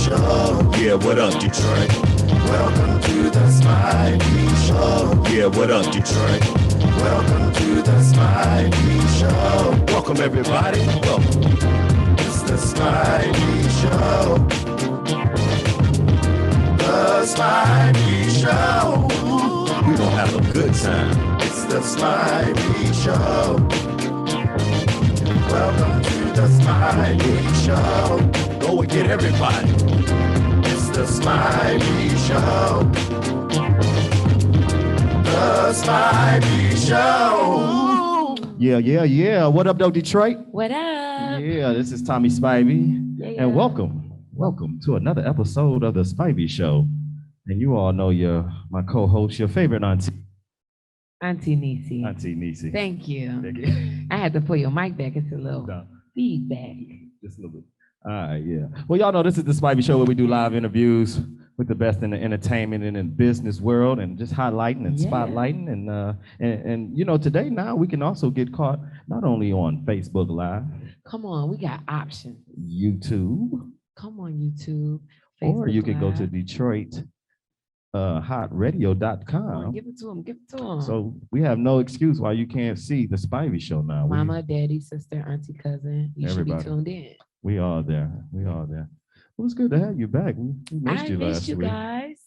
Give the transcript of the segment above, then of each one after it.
Show. Yeah, what up, Detroit? Welcome to the Spivey Show. Yeah, what up, Detroit? Welcome to the Spivey Show. Welcome, everybody. Welcome. It's the Spivey Show. The Spivey Show. We gonna have a good time. It's the Spivey Show. Welcome to the Spivey Show. Go and get everybody. It's the Spivey Show. The Spivey Show. Yeah. What up, though, Detroit? What up? Yeah, this is Tommy Spivey. Yeah. And welcome to another episode of the Spivey Show. And you all know my co-host, your favorite auntie. Auntie Niecy. Auntie Niecy. Thank you. I had to pull your mic back. It's a little feedback. Just a little bit. All right, yeah. Well, y'all know this is the Spivey Show where we do live interviews with the best in the entertainment and in business world, and just highlighting and spotlighting. And you know, today now we can also get caught not only on Facebook Live. Come on, we got options. YouTube. Come on, YouTube. Facebook or you Live. can go to Detroit hotradio.com. Give it to them. So we have no excuse why you can't see the Spivey Show now. Mama, daddy, sister, auntie, cousin. You everybody. should be tuned in. We are there. Well, it's good to have you back. We missed you last week. Guys.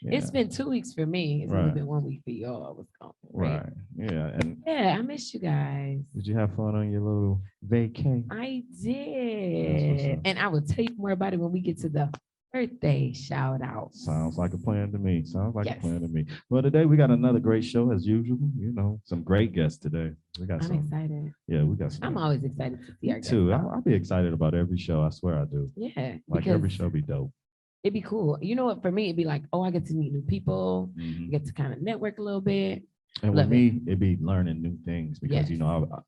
Yeah. It's been 2 weeks for me. It's only been 1 week for y'all. What's going on? Yeah. I missed you guys. Did you have fun on your little vacay? I did. And I will tell you more about it when we get to the birthday shout out. Sounds like a plan to me. A plan to me. Well, today we got another great show as usual. You know, some great guests today. I'm excited. Yeah, we got some. I'm always excited to see our guests. Too. I'll be excited about every show. I swear I do. Yeah. Like every show be dope. It'd be cool. You know what? For me, it'd be like, I get to meet new people, get to kind of network a little bit. And with me, it'd be learning new things because, you know,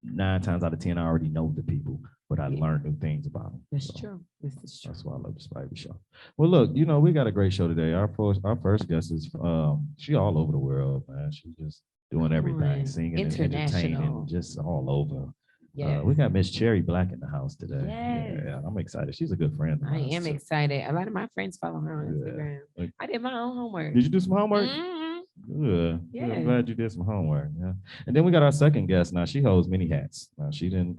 9 times out of 10, I already know the people, but I learn new things about them. This is true. That's why I love the Spivey Show. Well, look, you know, we got a great show today. Our first guest is, she all over the world, man. She's just doing everything, singing and entertaining, just all over. Yeah, we got Miss Cherry Black in the house today. Yes. Yeah, I'm excited. She's a good friend. I am excited. A lot of my friends follow her on Instagram. Like, I did my own homework. Did you do some homework? Good. Yeah. I'm glad you did some homework. Yeah. And then we got our second guest. Now she holds many hats. Now she didn't.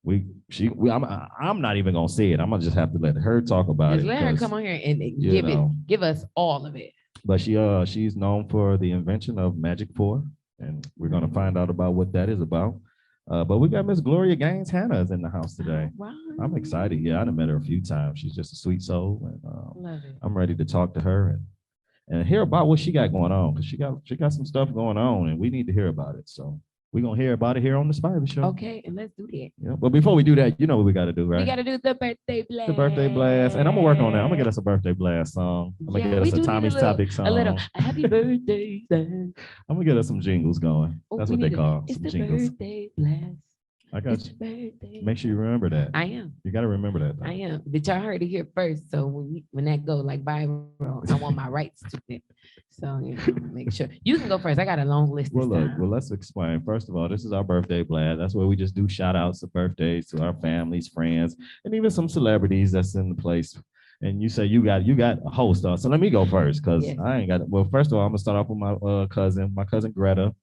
I'm not even gonna say it. I'm gonna just have to let her talk about it. Let her come on here and give us all of it. But she's known for the invention of Magic 4, and we're gonna find out about what that is about. But we got Miss Gloria Gaines Hannah is in the house today. Wow. I'm excited. Yeah, I've met her a few times. She's just a sweet soul, and love it. I'm ready to talk to her and hear about what she got going on, because she got some stuff going on, and we need to hear about it. So we're gonna hear about it here on the Spivey Show. Okay, and let's do that. Yeah, but before we do that, you know what we got to do, right? We got to do the birthday blast. The birthday blast, and I'm gonna work on that. I'm gonna get us a birthday blast song. I'm gonna get us a Tommy's Topic song. A little happy birthday. I'm gonna get us some jingles going. That's what they call it's some the jingles. Birthday blast. I got you. Make sure you remember that. I am. You got to remember that. Though. I am. But y'all heard it here first. So when that go like viral, I want my rights to it. So make sure you can go first. I got a long list. Well, let's explain. First of all, this is our birthday blast. That's where we just do shout outs of birthdays to our families, friends, and even some celebrities that's in the place. And you say you got a host. So let me go first because I ain't got it. Well, first of all, I'm gonna start off with my cousin Greta.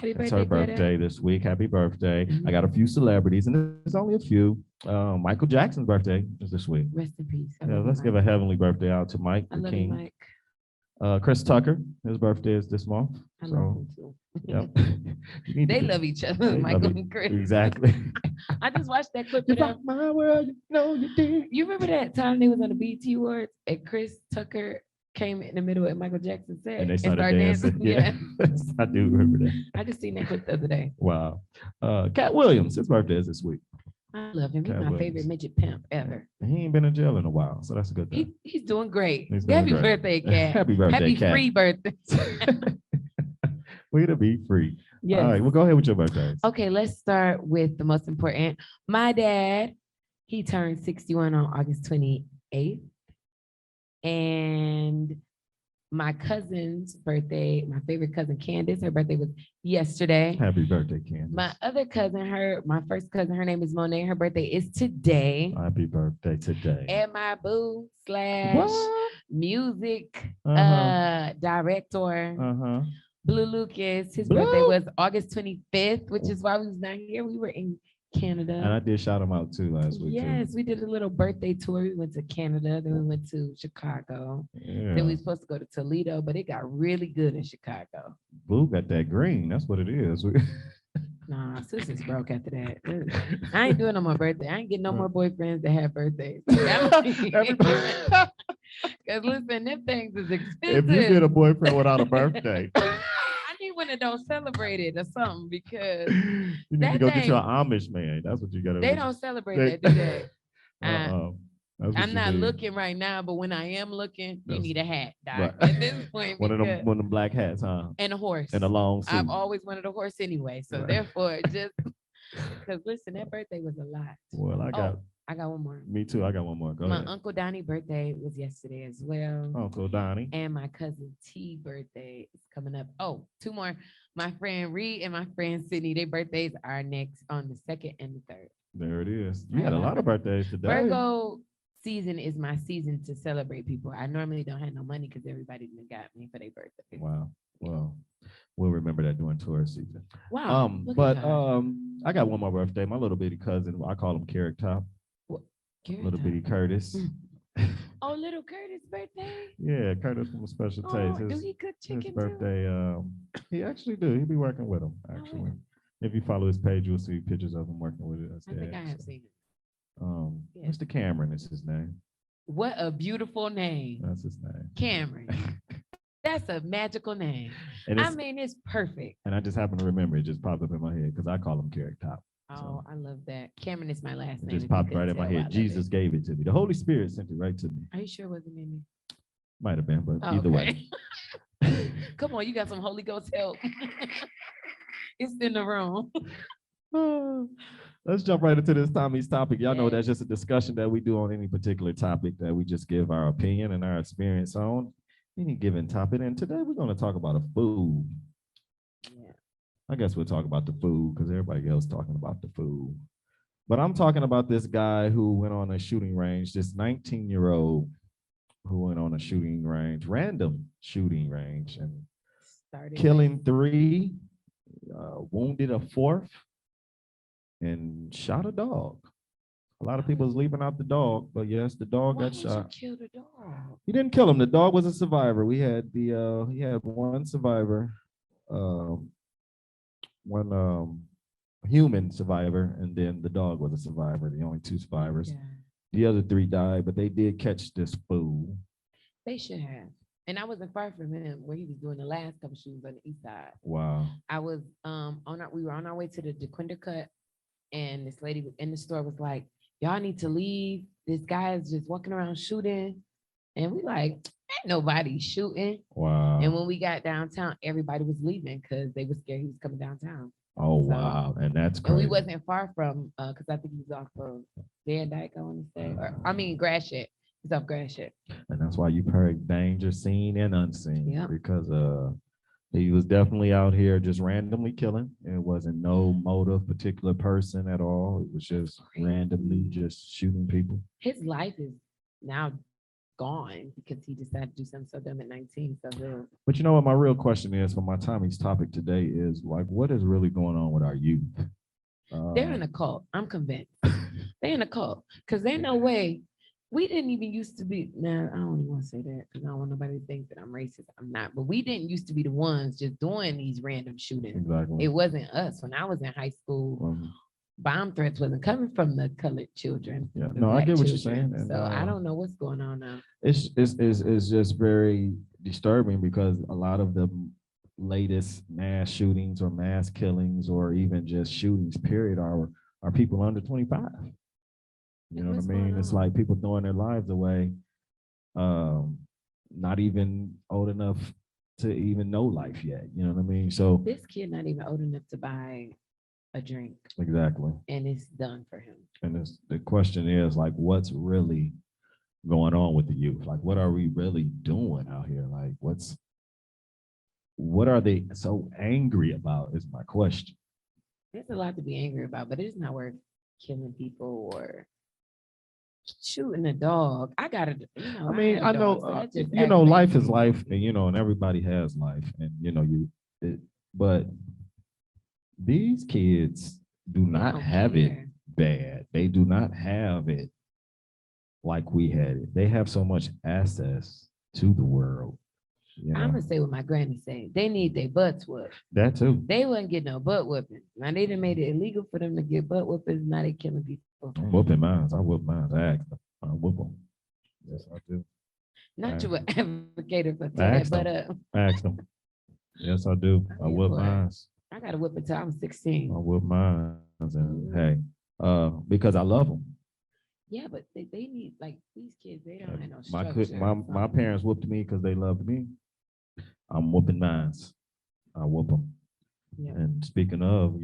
It's her birthday this week. Happy birthday. I got a few celebrities, and there's only a few. Michael Jackson's birthday is this week. Rest in peace. Let's give a heavenly birthday out to Mike, the king. You, Mike. Chris Tucker, his birthday is this month. I love him too. Yep. They love each other, Michael and Chris. Exactly. I just watched that clip. You rock my world, you know you did. You remember that time they was on the BET Awards and Chris Tucker came in the middle of Michael Jackson set and they started dancing. Yeah. I do remember that. I just seen that clip the other day. Wow. Cat Williams, his birthday is this week. I love him. He's my favorite midget pimp ever. He ain't been in jail in a while, so that's a good thing. He's doing great. Happy birthday, Cat. Happy birthday, Cat. Free birthday. Way to be free. Yes. All right, well, go ahead with your birthdays. Okay, let's start with the most important. My dad, he turned 61 on August 28th. And my cousin's birthday, my favorite cousin Candace, her birthday was yesterday. Happy birthday, Candace. My other cousin, my first cousin, her name is Monet. Her birthday is today. Happy birthday today. And my boo / What? music Uh-huh. director, Uh-huh. Blue Lucas. His Blue? birthday was August 25th, which is why we was not here. We were in Canada. And I did shout him out too last week. Yes, Too. we did a little birthday tour. We went to Canada, then we went to Chicago. Yeah. Then we were supposed to go to Toledo, but it got really good in Chicago. Blue got that green. That's what it is. Nah, sis is broke after that. I ain't doing no more birthday. I ain't getting no more boyfriends that have birthdays. Because listen, them things is expensive. If you get a boyfriend without a birthday, I need one that don't celebrate it or something because you need that to go get thing- you an Amish man. That's what you got to do. they don't celebrate that, do they? That's what I'm you not need. looking right now, but when I am looking, you That's- need a hat, Doc. Right. At this point, One of because- them black hats, huh? and a horse. And a long suit. I've always wanted a horse anyway, so Right. therefore, just because listen, that birthday was a lot. Well, I got I got one more. me too. I got one more. Go My ahead. Uncle Donnie birthday was yesterday as well. Uncle Donnie. And my cousin T birthday is coming up. Oh, two more. My friend Reed and my friend Sydney, their birthdays are next on the 2nd and the 3rd. There it is. You had a lot of birthdays today. Virgo season is my season to celebrate people. I normally don't have no money because everybody done got me for their birthday. Wow. Well, we'll remember that during tourist season. Wow. look at But God. I got one more birthday. My little bitty cousin, I call him Carrot Top. Carrot Little Top. bitty Curtis. Oh, little Curtis' birthday. Yeah, Curtis from a Special Oh, Taste. do His, he cook his chicken too? birthday, he actually do. He be working with him, Oh, actually. really? If you follow his page, you'll see pictures of him working with his I think dad. I have So, seen it. Yeah. Mr. Cameron is his name. What a beautiful name, That's his name. Cameron. That's a magical name. And I it's, mean, it's perfect. and I just happen to remember it just popped up in my head because I call him Carrot Top. Oh, I love that. Cameron is my last It name. just if you popped couldn't right in my tell, I head. love Jesus it. gave it to me. The Holy Spirit sent it right to me. Are you sure it wasn't me? Might have been, but Oh, either way. okay. Come on, you got some Holy Ghost help. It's in the room. Let's jump right into this Tommy's topic. Y'all know Yes. that's just a discussion that we do on any particular topic that we just give our opinion and our experience on any given topic. And today we're going to talk about a food. Yeah. I guess we'll talk about the food because everybody else talking about the food. But I'm talking about this guy who went on a shooting range, this 19-year-old who went on a shooting range, random shooting range, and Started killing 3, wounded a 4th, and shot a dog. A lot of people is leaving out the dog, but yes, the dog Why got would shot. you kill the dog? He didn't kill him. The dog was a survivor. We had he had one survivor, one human survivor, and then the dog was a survivor. The only 2 survivors. Yeah, The other 3 died, but they did catch this fool. they should have. And I wasn't far from him where he was doing the last couple shootings on the east side. Wow. I was we were on our way to the DeQuinder cut, and this lady in the store was like, "Y'all need to leave. This guy is just walking around shooting." And we like, ain't nobody shooting. Wow. And when we got downtown, everybody was leaving because they were scared he was coming downtown. Oh So- wow. And that's And crazy. we wasn't far from because I think he was off of Van Dyke, I want to say. Or I mean Gratiot. He's off Gratiot. And that's why you've heard danger seen and unseen. Yeah. Because he was definitely out here just randomly killing. It wasn't no motive, particular person at all. It was just randomly just shooting people. His life is now gone because he decided to do something so dumb at 19. So he'll But you know what my real question is for my Tommy's topic today is like, what is really going on with our youth? they're in a cult. I'm convinced. They're in a cult. Because there's no way. We didn't even used to be. Now, I don't even want to say that because I don't want nobody to think that I'm racist. I'm not. But we didn't used to be the ones just doing these random shootings. Exactly. It wasn't us. When I was in high school, bomb threats wasn't coming from the colored children. Yeah, the no, I black get what you're children. saying. And, So I don't know what's going on now. it's just very disturbing because a lot of the latest mass shootings or mass killings or even just shootings, period, are people under 25. You know what I What's mean? going It's on? like people throwing their lives away, not even old enough to even know life yet. You know what I mean? So This kid not even old enough to buy a drink, exactly. and it's done for him. And the question is like, what's really going on on with the youth? Like, what are we really doing out here? Like, what are they so angry about is my question. There's a lot to be angry about, but it's not worth killing people or shooting a dog. I got to, I mean, had a I dog, know, so that just life aggravates is me. life, and and everybody has life, and but these kids do They not don't have it care. bad. They do not have it like we had it. They have so much access to the world. I'm gonna say what my granny said. They need their butts whooped. That too. They wouldn't get no butt whooping. Now they done made it illegal for them to get butt whoopings. Now they killing people. I'm whooping mine. I whoop mine. I ask them. I whoop them. Yes, I do. Not you an advocate for I that, ask but them. I ask them. Yes, I do. I Yeah, whoop boy. mine. I got to whip until I'm I 16. whoop mine. And hey, because I love them. Yeah, but they need like these kids. They don't have no My structure. my parents whooped me because they loved me. I'm whooping mine. I whoop them. Yeah. And speaking of,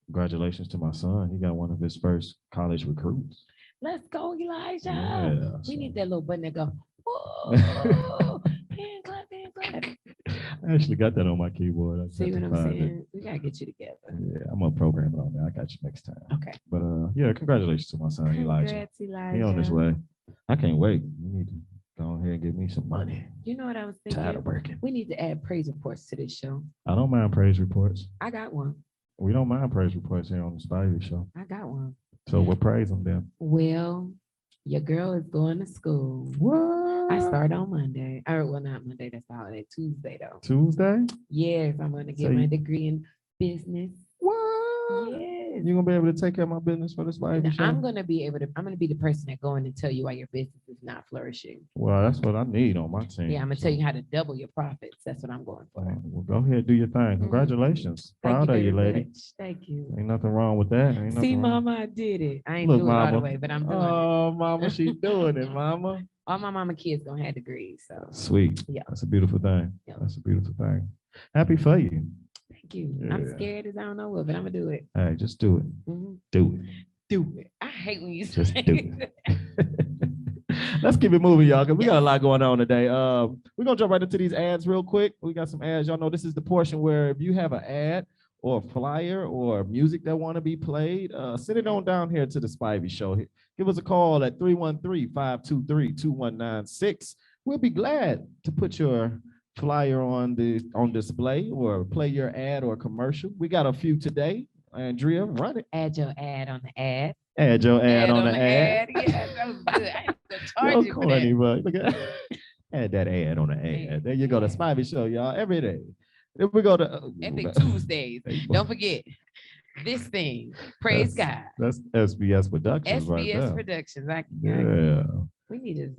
congratulations to my son. He got one of his first college recruits. Let's go, Elijah. Yeah, We so- need that little button that go. Whoa, hand clap, hand clap. I actually got that on my keyboard. I just See have what to I'm find it. saying? We gotta get you together. Yeah, I'm gonna program it on there. I got you next time. Okay. But yeah, congratulations to my son Elijah. Congrats, Elijah. He on his way. I can't wait. You need to go ahead and give me some money. You know what I was Tired thinking? of working. We need to add praise reports to this show. I don't mind praise reports. I got one. We don't mind praise reports here on the Spivey Show. I got one. So we'll praise them then. Well, your girl is going to school. What? I start on Monday. Or well, not Monday, that's the holiday. Tuesday though. Tuesday? Yes, I'm gonna get So my you- degree in business. What? Yes. You gonna be able to take care of my business for the Spivey Show? I'm gonna be the person that go in and tell you why your business is not flourishing. Well, that's what I need on my team. Yeah, I'm gonna tell you how to double your profits. That's what I'm going for. Well, go ahead, do your thing. Congratulations. Thank Proud of you, very lady. much. Thank you. Ain't nothing wrong with that. Ain't See, nothing wrong. Mama, I did it. I ain't Look, do it all the Mama. way, but I'm doing it. Oh, Mama, she doing it, Mama. All my mama kids gonna have degrees, so Sweet. Yeah. That's a beautiful thing. Yeah. That's a beautiful thing. Happy for you. thank you. I'm Yeah. scared as I don't know what, but I'm gonna do it. Hey, just do it. Mhm. Do it. Do it. I hate when you Just say do Let's keep it moving, y'all, because we got a lot going on today. We're gonna jump right into these ads real quick. We got some ads. Y'all know this is the portion where if you have an ad or a flyer or music that want to be played, send it on down here to the Spivey Show. Give us a call at 313-523-2196. We'll be glad to put your flyer on display or play your ad or commercial. We got a few today. Andrea, run it. Add your ad on the ad. Add your ad on the ad. Yeah, that was good. I ain't gonna Yo, charge you for corny, that. but look at add that ad on the Yeah. ad. There you go, the Spivey Show, y'all, every day. Then we go to Epic Tuesdays. Don't forget this thing. Praise God. That's SBS Productions right SBS there. Productions. Yeah, We need to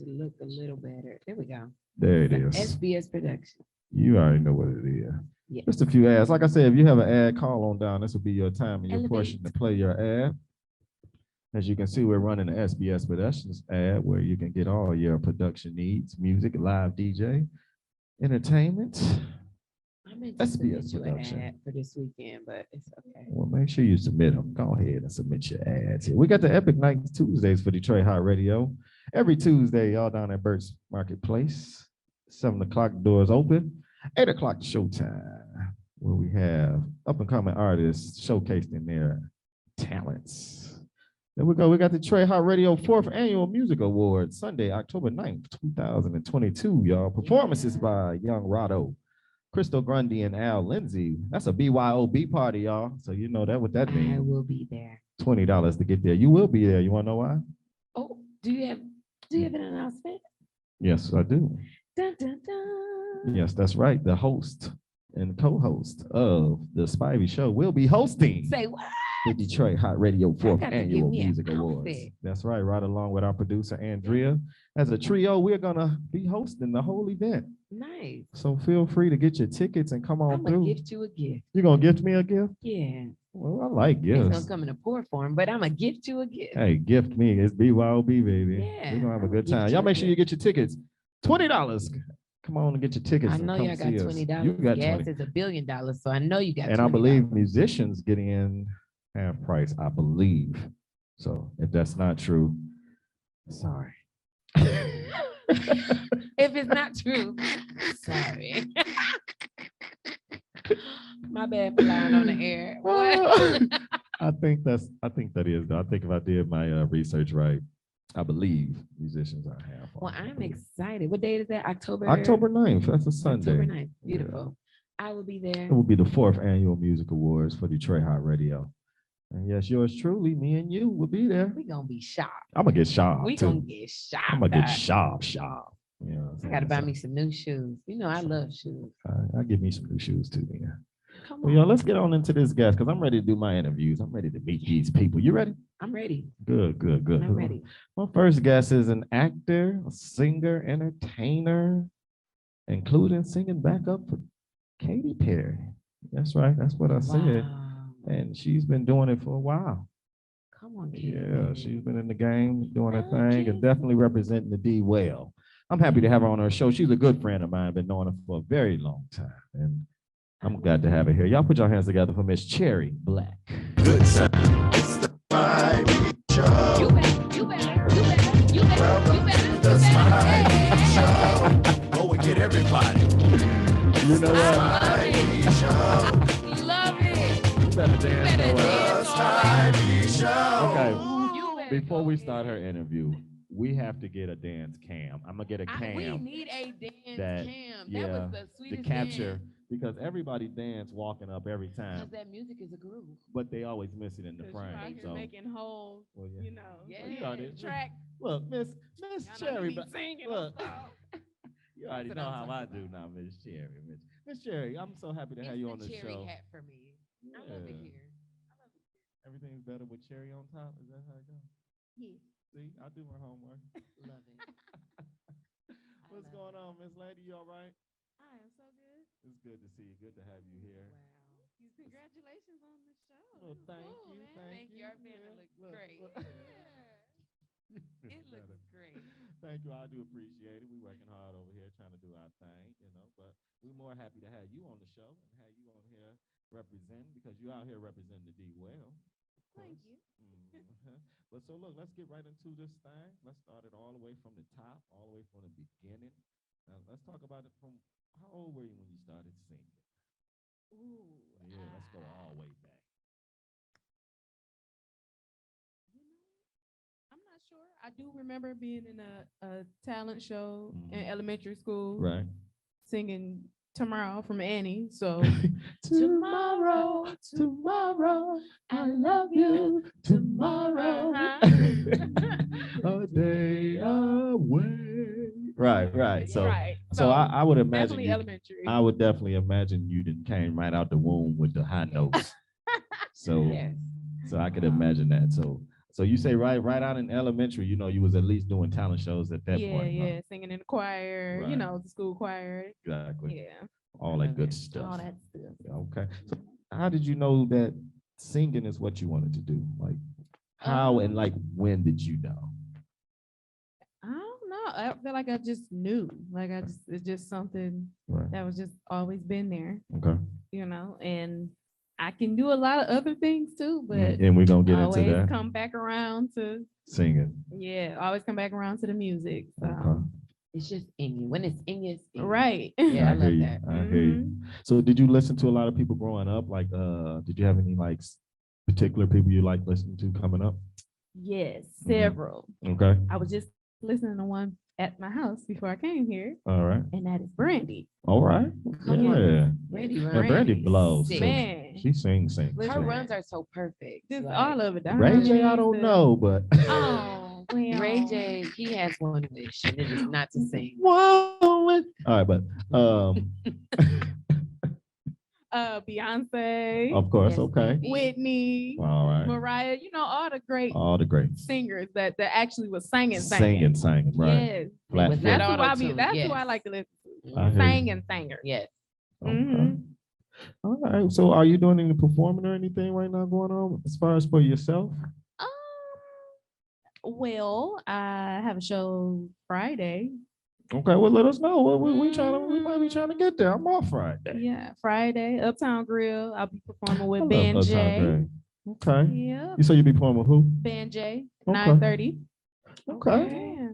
look a little better. There we go. there it is. SBS Productions. You already know what it is. Yeah. Just a few ads. Like I said, if you have an ad, call on down. This will be your time and your Elevate. portion to play your ad. As you can see, we're running the SBS Productions ad where you can get all your production needs, music, live DJ, entertainment. I meant to submit SBS you an Production. ad for this weekend, but it's okay. Well, make sure you submit them. Go ahead and submit your ads here. We got the Epic Night Tuesdays for Detroit Hot Radio. Every Tuesday, y'all down at Burt's Marketplace. 7 o'clock, doors open. 8 o'clock, showtime, where we have up-and-coming artists showcased in their talents. There we go. We got the Detroit Hot Radio 4th Annual Music Awards, Sunday, October 9th, 2022, y'all. Performances by Young Rado, Crystal Grundy, and Al Lindsay. That's a BYOB party, y'all. So you know that what that I means. will be there. $20 to get there. You will be there. You want to know why? Oh, do you have an announcement? Yes, I do. Dun, dun, dun. Yes, that's right. The host and co-host of the Spivey Show will be hosting Say what? the Detroit Hot Radio 4th got to give Annual me an Music Awards. outfit. That's right, right along with our producer Andrea. As a trio, we're gonna be hosting the whole event. Nice. So feel free to get your tickets and come on I'm gonna through. gift you a gift. You gonna gift me a gift? Yeah. Well, I like It's gifts. gonna come in a poor form, but I'm gonna gift you a gift. Hey, gift me. It's BYOB, baby. Yeah, We're gonna have a I'll good gift time. you Y'all a make sure you gift. get your tickets. $20. Come on and get your tickets. I and know come y'all got see us. $20. You got Gas 20. is $1 billion, so I know you got. And I $20. believe musicians get in half price, I believe. So if that's not true, sorry. If it's not true, sorry. My bad for lying on the air. What? I think that is though. I think if I did my research right, I believe musicians are half. Well, I'm excited. What date is that? October 9th. That's a Sunday. October 9th. Beautiful. I will be there. It will be the 4th annual music awards for Detroit Hot Radio. And yes, yours truly, me and you will be there. We gonna be sharp. I'm gonna get sharp. We gonna get sharp. I'm gonna get sharp. Yeah, I gotta buy me some new shoes. You know I love shoes. I'll give me some new shoes too, man. Come Well, on. y'all, let's get on into this guest because I'm ready to do my interviews. I'm ready to meet these people. You ready? I'm ready. Good. I'm ready. My first guest is an actor, a singer, entertainer, including singing backup for Katy Perry. That's right. That's what I said. Wow. And she's been doing it for a while. Come on, Katy Yeah, Perry. she's been in the game doing her Oh, thing and definitely representing the D well. I'm happy to have her on our show. She's a good friend of mine. Been knowing her for a very long time. And I'm glad to have her here. Y'all put your hands together for Miss Cherry Black. Good sound. It's the Spivey Show. You better. The Spivey Show. Go and get everybody. You know what? Spivey Show. Love it. You better dance. better Noah. dance. Spivey Show. Okay. You better Before go we ahead. start her interview, we have to get a dance cam. I'm gonna get a We cam need a dance that- cam. yeah, That was the to sweetest capture dance. because everybody dance walking up every time, Because that music is a groove. but they always miss it in the 'Cause frame. you're out here So, making holes, well, yeah. you know. Yeah. Well, you already- Track. Look, Miss Y'all know Cherry, you be but singing. look, also. you already what know I'm how I talking do now, Miss Cherry. Miss Cherry, I'm so happy to have It's you the on the cherry show. hat for me. I love it Yeah. here. Everything's better with cherry on top. Is that how it goes? Yeah. See, I do my homework. Love it. What's love going it. on, Miss Lady? You all right? I am so good. It's good to see you. Good to have you here. Wow. Congratulations on the show. Well, It's thank cool, you, man. Thank you. Our family Yeah, looks look, great. look. Yeah. It looks great. Thank you. I do appreciate it. We're working hard over here trying to do our thing, but we're more happy to have you on the show and have you on here representing because you're out here representing the D well. Thank you. But so look, let's get right into this thing. Let's start it all the way from the top, all the way from the beginning. Now, let's talk about it from how old were you when you started singing? Ooh. Yeah, let's go all the way back. I'm not sure. I do remember being in a talent show in Mhm. elementary school, Right. singing Tomorrow from Annie. So Tomorrow, I love you. Tomorrow, a day away. Right. So, right. so I would imagine definitely you, elementary. I would definitely imagine you didn't came right out the womb with the high notes. So, Yes. so I could imagine that. So you say right out in elementary, you was at least doing talent shows at that point. huh? Yeah, singing in the choir, Right. the school choir. Exactly. Yeah. All that good All stuff. that stuff. Okay. So how did you know that singing is what you wanted to do? Like how and like when did you know? I don't know. I feel like I just knew. It's just something Right. that was just always been there, Okay. and I can do a lot of other things too, but And we're gonna get into always that. come back around to Singing. always come back around to the music. So. Okay. It's just in you. When it's in you, it's in you. Right. Yeah, I hear love you. that. I hear you. So did you listen to a lot of people growing up? Like did you have any like particular people you like listening to coming up? Yes, Mhm. several. Okay. I was just listening to one at my house before I came here, All right. and that is Brandy. All right. Come on. Yeah. Brandy And Brandy runs. blows. Sick. too. Man. She sings. Her Listen. runs are so perfect. Just like- all of it. the Ray J, I harmonies, don't the- know, but Oh, well. Ray J, he has one wish, and it is not to sing. Whoa. All right, but Beyonce, of course, Yes, okay. baby. Whitney, All right. Mariah, all the great All the greats. singers that actually was singing. Singing, right. Yes. Flat was foot. not That's who auto-tune, that's who yes. I like to listen I to. hear you. Singing singer. Yes. Okay. Mhm. All right. So are you doing any performing or anything right now going on as far as for yourself? Well, I have a show Friday. Okay, well let us know. We might be trying to get there. I'm off Friday. Yeah, Friday, Uptown Grill. I'll be performing I with love Ben Uptown J. Grill. Okay. Yeah, You say you be performing with who? Ben J. Okay. 9:30. Okay. Yeah.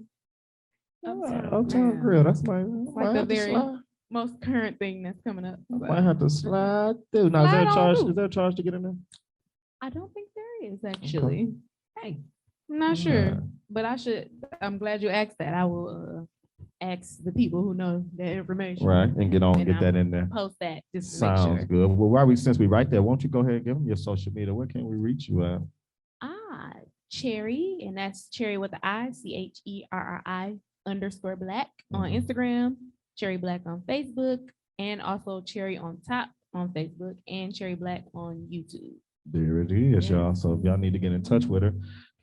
Uptown Grill. That's my like the very most current thing that's coming up. Might have to slide through. Now, is there a charge? Is there a charge to get in there? I don't think there is actually. Hey, I'm not sure, Yeah. but I should. I'm glad you asked that. I will ask the people who know that information. Right, and get And that in there. Post that just to Sounds make sure. good. Well, since we right there, won't you go ahead and give them your social media? Where can we reach you at? Cherry, and that's Cherry with the I, CHERRI _black on Mhm. Instagram, Cherry Black on Facebook, and also Cherry on Top on Facebook, and Cherry Black on YouTube. There it is, Yeah. y'all. So if y'all need to get in touch with her,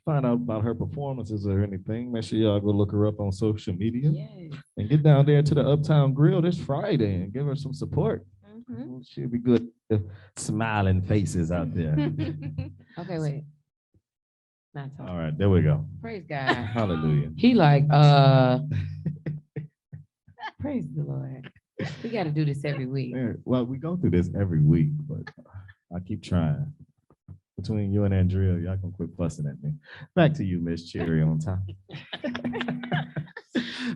find out about her performances or anything, make sure y'all go look her up on social media yes. and get down there to the Uptown Grill this Friday and give her some support. Mhm. She'll be good. Smiling faces out there. Okay, wait. Not talking. All right, there we go. Praise God. Hallelujah. He like, praise the Lord. We got to do this every week. Yeah, well, we go through this every week, but I keep trying. Between you and Andrea, y'all can quit fussing at me. Back to you, Miss Cherry on top.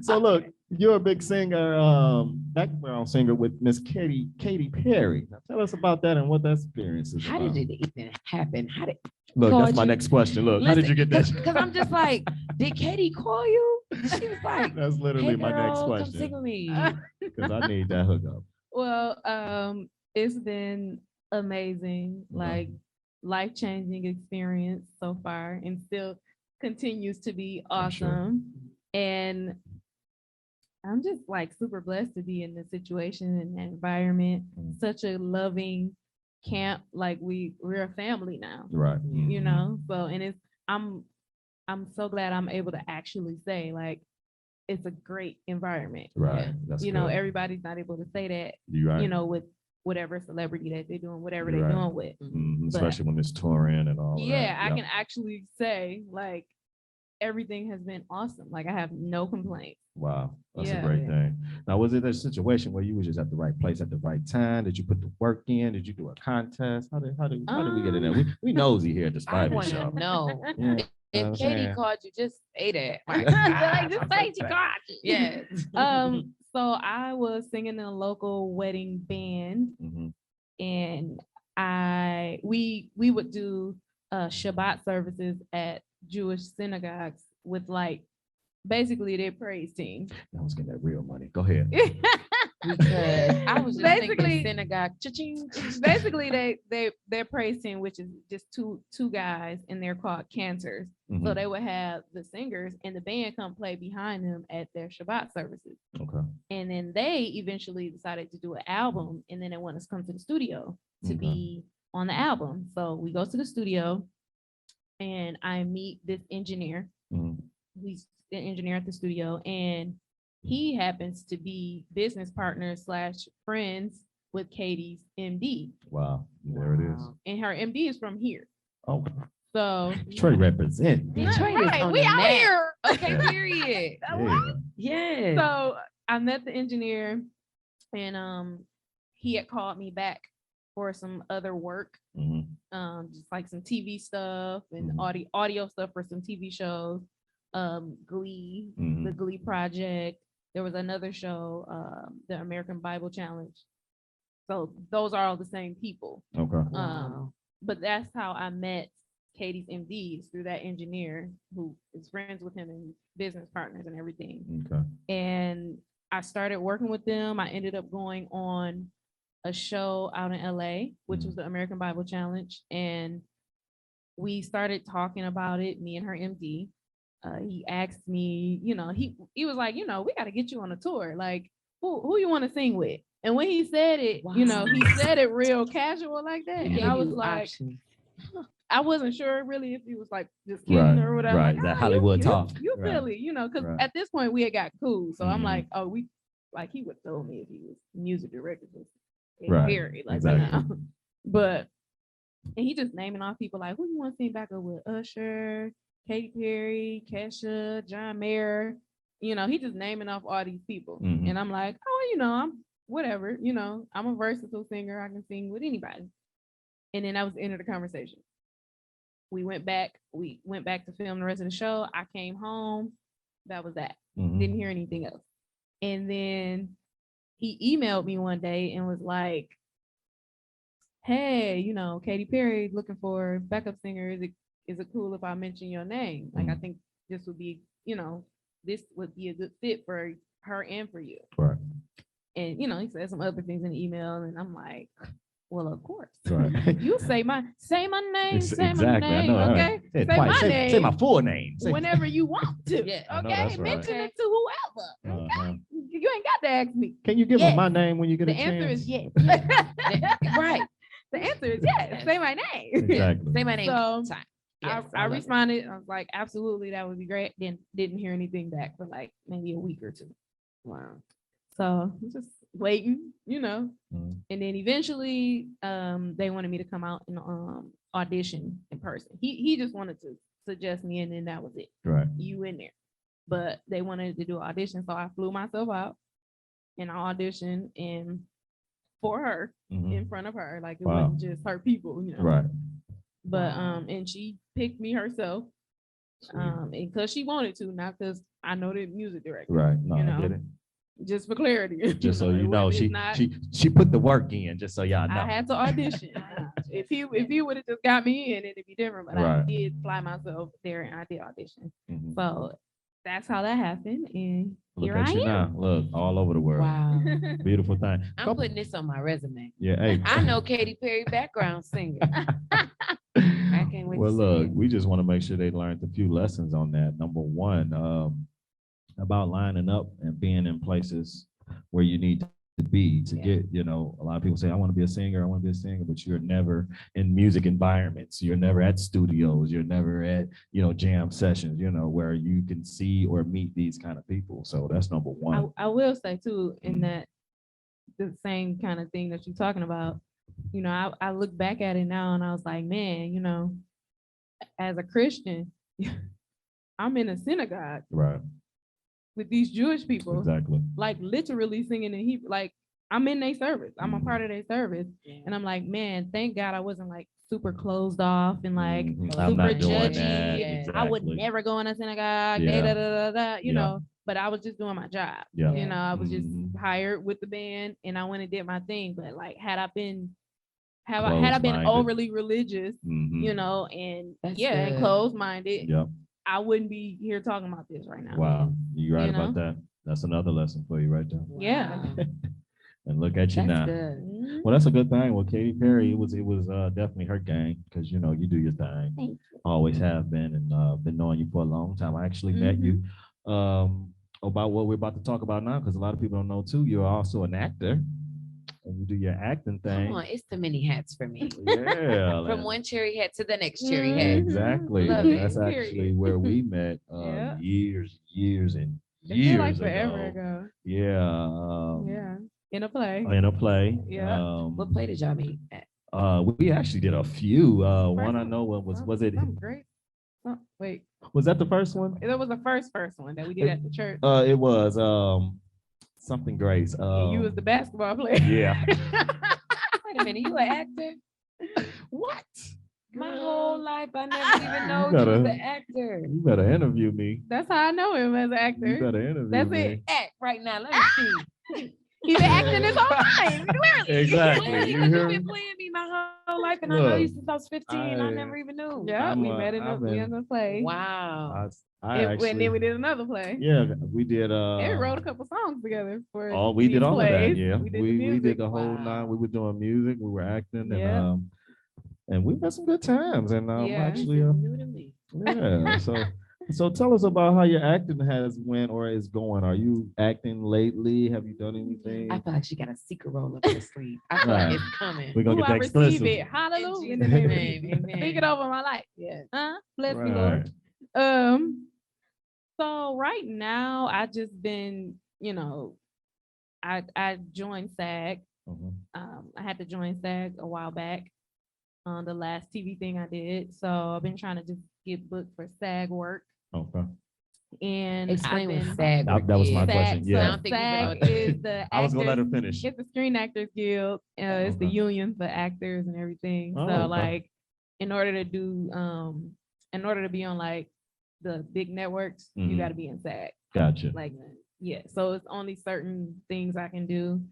So look, you're a big singer, background singer with Miss Katy Perry. Now tell us about that and what that experience is How about. did it even happen? How did Look, that's called my you? next question. Look, how did you get that? Because I'm just like, did Katie call you? She was like, That's literally hey my next girl, come sing question with me. because I need that hookup. Well, it's been amazing, like life-changing experience so far, and still continues to be I'm sure. awesome. And I'm just like super blessed to be in this situation and that environment. Such a loving camp, like we're a family now, Right. you know. So and it's I'm so glad I'm able to actually say like it's a great environment. Right. Yeah. That's You know, good. everybody's not able to say that, You right. you know, with whatever celebrity that they're doing, whatever You're they're right. doing with. Mhm, But- especially when it's touring and all of that. Yeah, I Yep. can actually say like everything has been awesome. Like I have no complaints. Wow, that's a Yeah. great thing. Now, was it a situation where you were just at the right place at the right time? Did you put the work in? Did you do a contest? How did we get in there? We nosy here at the I Spivey want Show. to know. Yeah, If I'm Katie saying. called you, just say that. Like, Just say she called you. yes. So I was singing in a local wedding band, Mhm. and we would do Shabbat services at Jewish synagogues with like basically their praise team. I was getting that real money. Go ahead. Because I was just Basically- thinking synagogue. Cha-ching. Basically, their praise team, which is just two guys, and they're called cantors. So Mhm. they would have the singers and the band come play behind them at their Shabbat services. Okay. And then they eventually decided to do an album, and then they want us to come to the studio to Okay. be on the album. So we go to the studio, and I meet this engineer. Mhm. He's an engineer at the studio, and he happens to be business partners / friends with Katie's MD, Wow. There it is. Wow. and her MD is from here. Oh, So Detroit represent. Detroit is Right, on we the out map. here. Okay, period. Yeah. Yes. So I met the engineer, and he had called me back for some other work, Mhm. just like some TV stuff and Mhm. audio stuff for some TV shows, Glee, the Mhm. Glee Project. There was another show, the American Bible Challenge. So those are all the same people. Okay. Wow. But that's how I met Katie's MDs, through that engineer who is friends with him and business partners and everything. Okay. And I started working with them. I ended up going on a show out in LA, which was the American Bible Challenge. And we started talking about it, me and her MD. He asked me, he was like, we got to get you on a tour. Like, who you want to sing with? And when he said it, Wow. he said it real casual like that. He And I gave was you like, options. I wasn't sure really if he was like just kidding Right, or whatever. right. Like, That "Oh, Hollywood you, talk." You Right. feel it, because Right. at this point we had got cool. So I'm Mhm. like, oh, like he would tell me if he was music director. Right, Period. Like, exactly. But and he just naming off people like, who you want to sing back up with? Usher, Katy Perry, Kesha, John Mayer. He just naming off all these people. Mhm. And I'm like, oh, I'm whatever. I'm a versatile singer. I can sing with anybody. And then that was the end of the conversation. We went back to film the rest of the show. I came home. That was that. Mhm. Didn't hear anything else. And then he emailed me one day and was like, hey, Katy Perry looking for a backup singer. Is it cool if I mention your name? Like, I think this would be, this would be a good fit for her and for you. Right. And, he said some other things in the email, and I'm like, well, of course. Right. You say my name, say my Exactly. I name, know. okay? Say it Say twice. my Say name my full name. Say- whenever you want to. Yeah. I know Okay, that's right. mention it to whoever. Uh-huh. Okay, you ain't got to ask me. Can you give Yes. him my name when you get The a chance? answer is yes. Right. The answer is yes. Say my name. Exactly. Say my name. So, time. Yes, I love it. responded. I was like, absolutely, that would be great. Then didn't hear anything back for like maybe a week or two. Wow. So just waiting, Mhm. And then eventually, they wanted me to come out and audition in person. He just wanted to suggest me, and then that was it. Right. You in there, but they wanted to do an audition, so I flew myself out and I auditioned and for her Mhm. in front of her, like it Wow. wasn't just her people, Right. But Wow. and she picked me herself, Sweet. and because she wanted to, not because I know the music director. Right. No, you I know, get it. Just for clarity. Just so it you know, wasn't- she it's not- she put the work in. Just so y'all know. I had to audition. if he would have just got me in, it'd be different. But I Right. did fly myself there and I did audition. Mhm. So that's how that happened. And Look here at I you am. now. Look, all over the world. Wow. Beautiful thing. I'm putting this on my resume. Yeah. Hey. I know Katy Perry background singer. I can't wait to Well, see look, it. we just want to make sure they learned a few lessons on that. Number one, about lining up and being in places where you need to be to Yeah. get, a lot of people say, I want to be a singer, I want to be a singer, but you're never in music environments. You're never at studios. You're never at, jam sessions, where you can see or meet these kind of people. So that's number one. I will say too, in that the same kind of thing that you're talking about, I look back at it now and I was like, man, as a Christian, I'm in a synagogue Right. with these Jewish people, Exactly. like literally singing in Hebrew. Like I'm in their service. I'm a part of their service. Yeah. And I'm like, man, thank God I wasn't like super closed off and like Mhm. super I'm not doing judgy. that. Yeah. I would Exactly. never go in a synagogue, Yeah. da, da, da, da, da, you Yeah. know, but I was just doing my job. Yeah. Yeah. I was just Mhm. hired with the band and I went and did my thing. But like, had I been Closed-minded. overly religious, Mhm. and That's and good. closed-minded, Yep. I wouldn't be here talking about this right now. Wow. You're right You about know? that. That's another lesson for you right there. Yeah. Wow. And look at you That's now. good. Mhm. Well, that's a good thing. Well, Katy Perry, it was definitely her game because you do your thing. Thank you. Always have been, and been knowing you for a long time. I actually met you about what we're about to talk about now because a lot of people don't know too. You're also an actor, and you do your acting thing. Come on, it's too many hats for me. Yeah, From and- one cherry hat to the next cherry Mhm. hat. exactly. Love And it. that's actually where we met Yeah. years and It years feel like forever ago. ago. Yeah. Yeah. In a play. In a play. Yeah. What play did y'all meet at? We actually did a few. One First I know was it Something great. Wait, was that the first one? that was the first one that we did at the church. It was something Grace. And you was the basketball player. Yeah. Wait a minute, you an actor? What? My whole life, I never even know you better- was an actor. You better interview me. That's how I know him as an You actor. better interview That's me. it. Act right now. Let me see. He's been acting his whole life. Clearly. Exactly. Clearly, You 'cause hear you've me? been playing me my whole life, and I know you Look, since I was 15. I I- never even knew. Yeah, we I'm, met in I've the been- other play. Wow. I And actually, then we did another play. yeah, we did. And we wrote a couple songs together for. Oh, we these did all of that. plays. Yeah, we did, we the did music. the whole Wow. nine. We were doing music. We were acting, Yeah. and we had some good times. And Yeah. actually, New to me. yeah. So tell us about how your acting has went or is going. Are you acting lately? Have you done anything? I feel like she got a secret roll up her sleeve. I feel Right. like it's coming. We're gonna Ooh, get I that receive exclusive. it. Hallelujah. In In the Jesus' name. name, amen. Speak it over my life. Yeah. Bless me, Lord. Right. So right now I just been, I joined SAG. Mhm. I had to join SAG a while back on the last TV thing I did. So I've been trying to just get booked for SAG work. Okay. And Explain I've what been SAG That was my is. question. So Yeah. I don't think you SAG know that. is the I was gonna let her actors- finish. It's the Screen Actors Guild. It's the Okay. union for actors and everything. Oh, So okay. like, in order to be on like the big networks, Mhm. you got to be in SAG. Gotcha. Like, yeah. So it's only certain things I can do.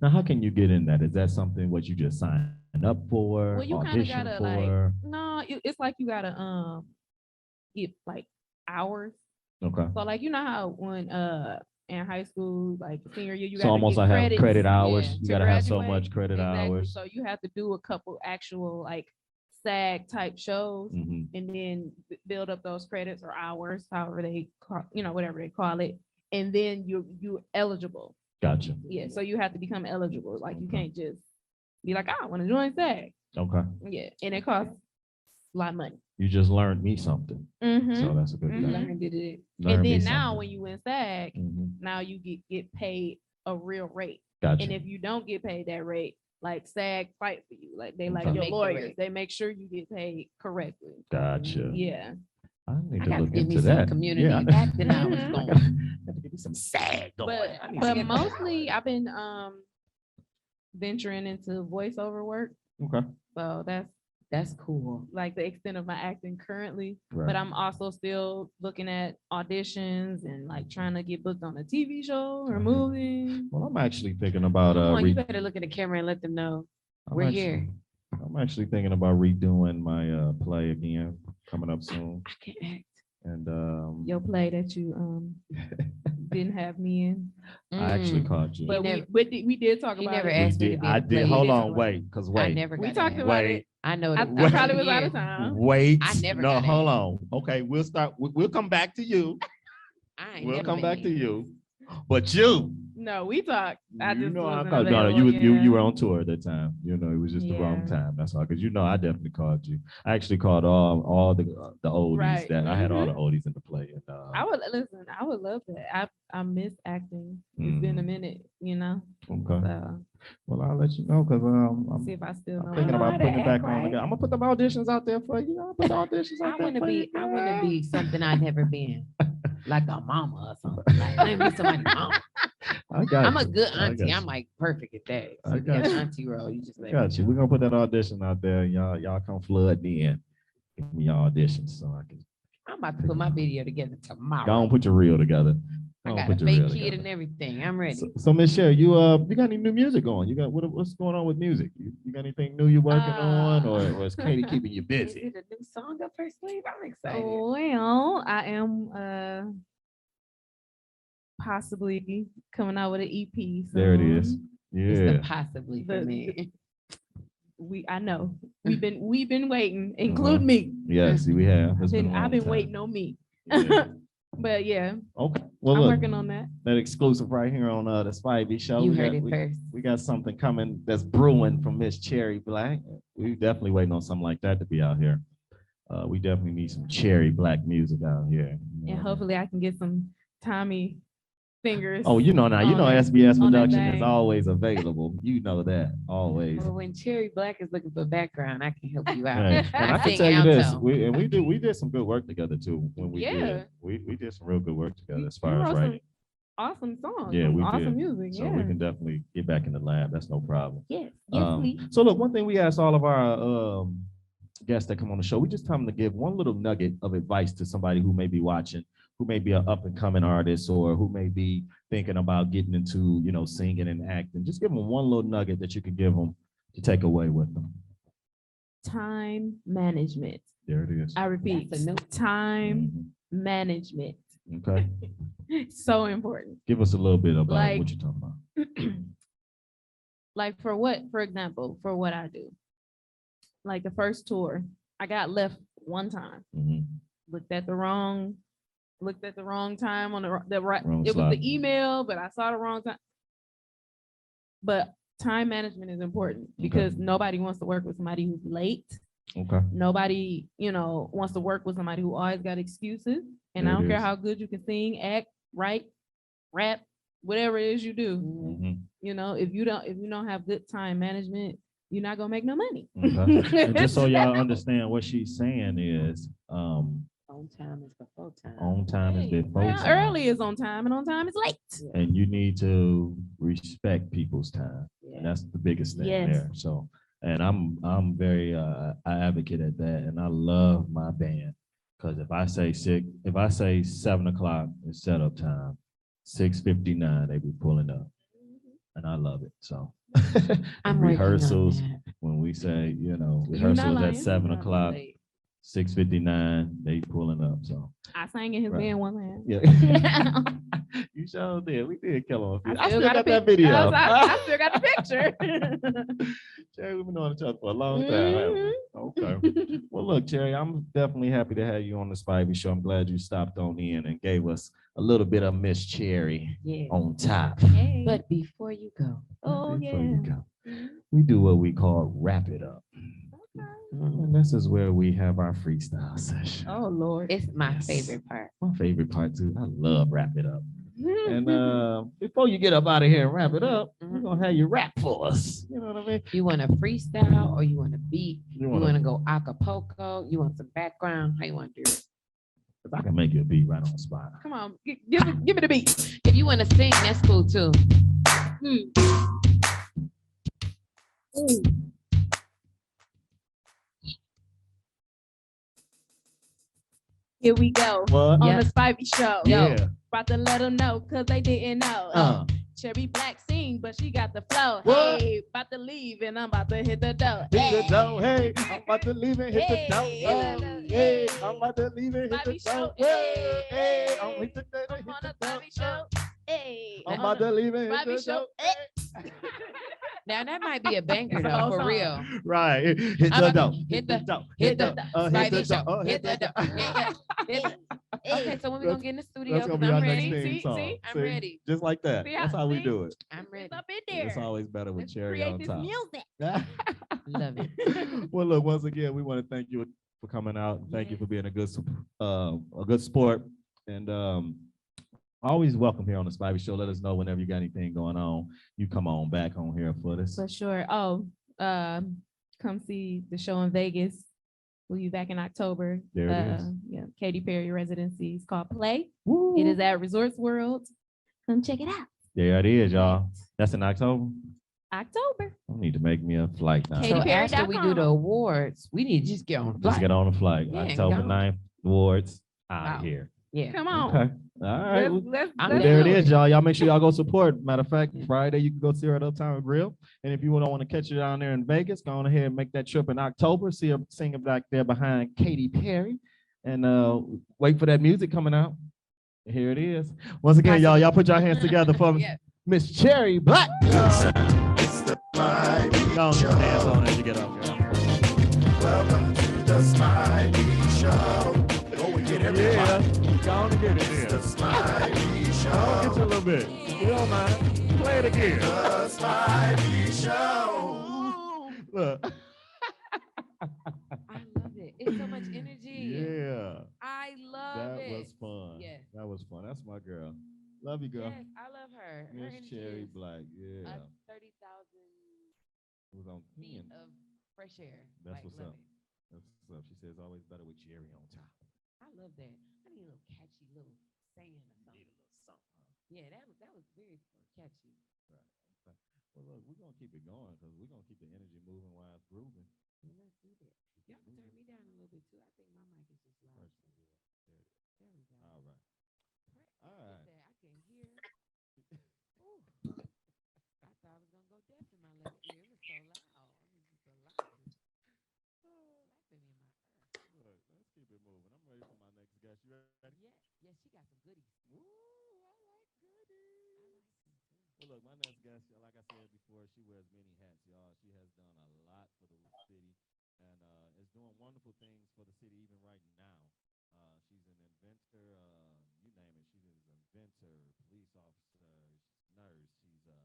Now, how can you get in that? Is that something what you just signed up for, Well, you kind of audition gotta for? no, it's like you gotta get like hours. Okay. So like you know how when in high school, like senior year, you So gotta almost get like have credits, credit hours. yeah, You to gotta have so graduate. much credit Exactly. hours. So you have to do a couple actual like SAG type shows, Mhm. and then build up those credits or hours, however they call, whatever they call it, and then you eligible. Gotcha. Yeah. So you have to become eligible. Like you Okay. can't just be like, I want to join SAG. Okay. Yeah, and it costs a lot of money. You just learned me something. So that's a good Mhm. thing. Learned it. Learn And me then now something. when you win SAG, Mhm. now you get paid a real rate. Gotcha. And if you don't get paid that rate, like SAG fight for you. Like they like Okay. your Make the lawyers. rate. They make sure you get paid correctly. Gotcha. Yeah. I need I to got to look give me into some that. community Yeah. acting hours Mhm. I going. gotta give me some SAG going. But I need to but get- mostly I've been venturing into voiceover work. Okay. So That's cool. like the extent of my acting currently. Right. But I'm also still looking at auditions and like trying to get booked on a TV show or Okay. movie. Well, I'm actually thinking about Come on, re- you better look at the camera and let them know I'm we're actually- here. I'm actually thinking about redoing my play again, coming up soon. I can act. And Your play that you didn't have me in. I actually Mm. caught you. But never- we did talk he about never it. asked me to be in I the play. did. He Hold didn't on, know. wait, because I wait, never We got talked that. about wait, it. I know I that. probably was out of time. wait. I never No, got hold that. on. Okay, we'll start. We'll come back to you. I ain't We'll never come been back to there. you. But you, No, we talked. I you just know, I wasn't called. No, available, you were yeah. on tour at that time. You know, it was just the wrong Yeah. time. That's all. Because you know, I definitely called you. I actually called all the oldies Right. that I had all the oldies in the play. And, I would listen. I would love that. I miss acting. It's been a minute, okay. So Well, I'll let you know because see if I still know. I'm thinking know about how to putting it back act on right. again. I'm gonna put them auditions out there for you. I'll put the auditions I out there want to for you. be. I want to be something I never been, like a mama or something. Like let me be somebody's mama. I got I'm a you. good I got auntie. you. I'm like perfect at that. I So got the you. auntie role, you just let me Got you. know. We're gonna put that audition out there. Y'all come flood in. Give me your auditions so I can I'm about to put my video together tomorrow. go and put your reel together. I Go on, got put a your reel fake kid together. and everything. I'm ready. So Miss Sherry, you got any new music going? You got what's going on with music? You got anything new you're working on, or is Katie keeping you Is busy? it a new song up her sleeve? I'm excited. Well, I am possibly coming out with an EP. There it is. soon. It's the Yeah. possibly for The- me. I know we've been waiting, include me. Yes, we have. It's been a I've long been time. waiting on me. Yeah. But yeah, Okay. Well, I'm look, working on that. that exclusive right here on the Spivey Show. You we heard got, it we, first. we got something coming that's brewing from Miss Cherry Black. We definitely waiting on something like that to be out here. We definitely need some Cherry Black music out here. And hopefully I can get some Tommy fingers. Oh, you know now, you on know that- SBS on that production is thing. always available. You know that always. Well, when Cherry Black is looking for background, I can help you out. Right. And I can sing tell you this, alto. we did some good work together too. When we Yeah. did, we did some real good work together as You far as wrote some writing. awesome songs. Yeah, some we awesome did. music. So yeah. we can definitely get back in the lab. That's no problem. Yes. So look, one thing we ask all of our guests that come on the show, we just tell them to give one little nugget of advice to somebody who may be watching, who may be an up and coming artist, or who may be thinking about getting into, singing and acting. Just give them one little nugget that you can give them to take away with them. Time management. There it is. I repeat, That's a new- time management. Okay. So important. Give us a little bit about Like- what you're talking about. Like for example, for what I do. Like the first tour, I got left one time. Mhm. Looked at the wrong time on the right. Wrong It was slot. the email, but I saw the wrong time. But time management is important because nobody wants to work with somebody who's late. Okay. Nobody, wants to work with somebody who always got excuses. And There I don't it care is. how good you can sing, act, write, rap, whatever it is you do. Mhm. If you don't have good time management, you're not gonna make no money. Okay. And just so y'all understand what she's saying is, On time is before time. on time is before Well, time. early is on time and on time is late. And you need to respect people's time. Yeah. And that's the biggest thing Yes. there. So, and I'm very I advocate at that, and I love my band Because if I say 7 o'clock is setup time, 6:59 they be pulling up, and I love it. So I'm rehearsals working on when we say You're not rehearsals lying. at 7 o'clock, that. 6:59 they pulling up. So I sang in his Right. band one time. yeah, you sure did. We did kill him. I still got that video. I still got the picture. Cherry, we've been knowing each other for a long time. haven't we? Okay. Well, look, Cherry, I'm definitely happy to have you on the Spivey Show. I'm glad you stopped on in and gave us a little bit of Miss Cherry Yeah. on top. Hey. But before you go, Oh, Before yeah. you go, we do what we call wrap it up. And this is where we have our freestyle session. Oh, Lord. it's my Yes. favorite part. My favorite part too. I love wrap it up. And before you get up out of here and wrap it up, we're gonna have you rap for us. You know what I mean? You want a freestyle or you want a beat? You You wanna- want to go acapulco? You want some background? How you want to do it? If I can make you a beat right on the spot. Come on. Give me the beat. If you want to sing, that's cool too. Here we go. What? On Yeah. the Spivey Show. Yeah. About to let them know, cause they didn't know. Cherry Black sing, but she got the flow. What? Hey, about to leave and I'm about to hit the door. Hit the door, hey, I'm about to leave and hit the door. Hey, Hey, I'm about to leave and hit the Spivey Show, door. hey, Hey, I'm hit the door, I'm hit on the the door. Spivey Show. Hey, I'm about to leave and hit Spivey the Show. door. Hey. Now that might be a banger It's a though, whole for song. real. Right, hit I'm the about door, to hit the door, hit the hit the Spivey Show. door, Hit the door. Hit the- Okay, so when we gonna get in the studio? That's gonna 'Cause be I'm our next ready. theme song. see, I'm ready. Just like that. See That's how- how we see? do it. I'm ready. It's up in there. It's always better with Let's Cherry create on this top. music. Love it. Well, look, once again, we want to thank you for coming out. Thank you Yes. for being a good sport. And always welcome here on the Spivey Show. Let us know whenever you got anything going on. You come on back on here for this. For sure. Oh, come see the show in Vegas. We'll be back in October. There it is. Yeah, Katy Perry residency. It's called Play. Woo. It is at Resorts World. Come check it out. There it is, y'all. That's in October. October. I need to make me a flight now. Katy So Let's Perry. after we do the awards, we need to just get on the flight. get on the flight. Yeah, October go. 9th, awards out Wow. of here. Yeah. Come on. Okay. All right. Well, I'm well, there it down. is, y'all. Y'all make sure y'all go support. Matter of fact, Yeah. Friday you can go see her at Uptown Grill. And if you don't want to catch her down there in Vegas, go on ahead and make that trip in October. See her singing back there behind Katy Perry. And wait for that music coming out. Here it is. Once again, y'all put your hands together for Yeah. Miss Cherry Black. It's the Spivey Go on, get your hands Show. on as you get up, girl. Welcome to the Spivey Show. Go and get everybody. Yeah, go on and get it It's the in. Spivey Go on, get you Show. a little bit. If you don't mind, play it again. The Spivey Show. Look. I love it. It's so much energy. Yeah. I love That it. was fun. Yes. That was fun. That's my girl. Love you, girl. Yes, I love her. Her Miss energy Cherry is Black. Yeah. 30,000 It was on feet 10. of fresh air. That's Like, what's love up. it. That's what's up. She says always better with Jerry on top. I love that. I need a little catchy little saying or something. Need a little something. Yeah, that was very catchy. Right. Okay. Well, look, we're gonna keep it going because we're gonna keep the energy moving while it's grooving. Well, let's do that. Y'all can turn me down a little bit too. I think my mic is just loud. First, yeah. There it is. There we go. All right. All All right. right. I can hear. Ooh. I thought I was gonna go deaf in my left ear. It was so loud. It was just so loud. Slapping me in my ear. Look, let's keep it moving. I'm ready for my next guest. You ready? Yeah, yeah, she got some goodies. Ooh, I like goodies. Well, look, my next guest, like I said before, she wears many hats, y'all. She has done a lot for the city and is doing wonderful things for the city even right now. She's an inventor, you name it. She's an inventor, police officer, nurse. She's a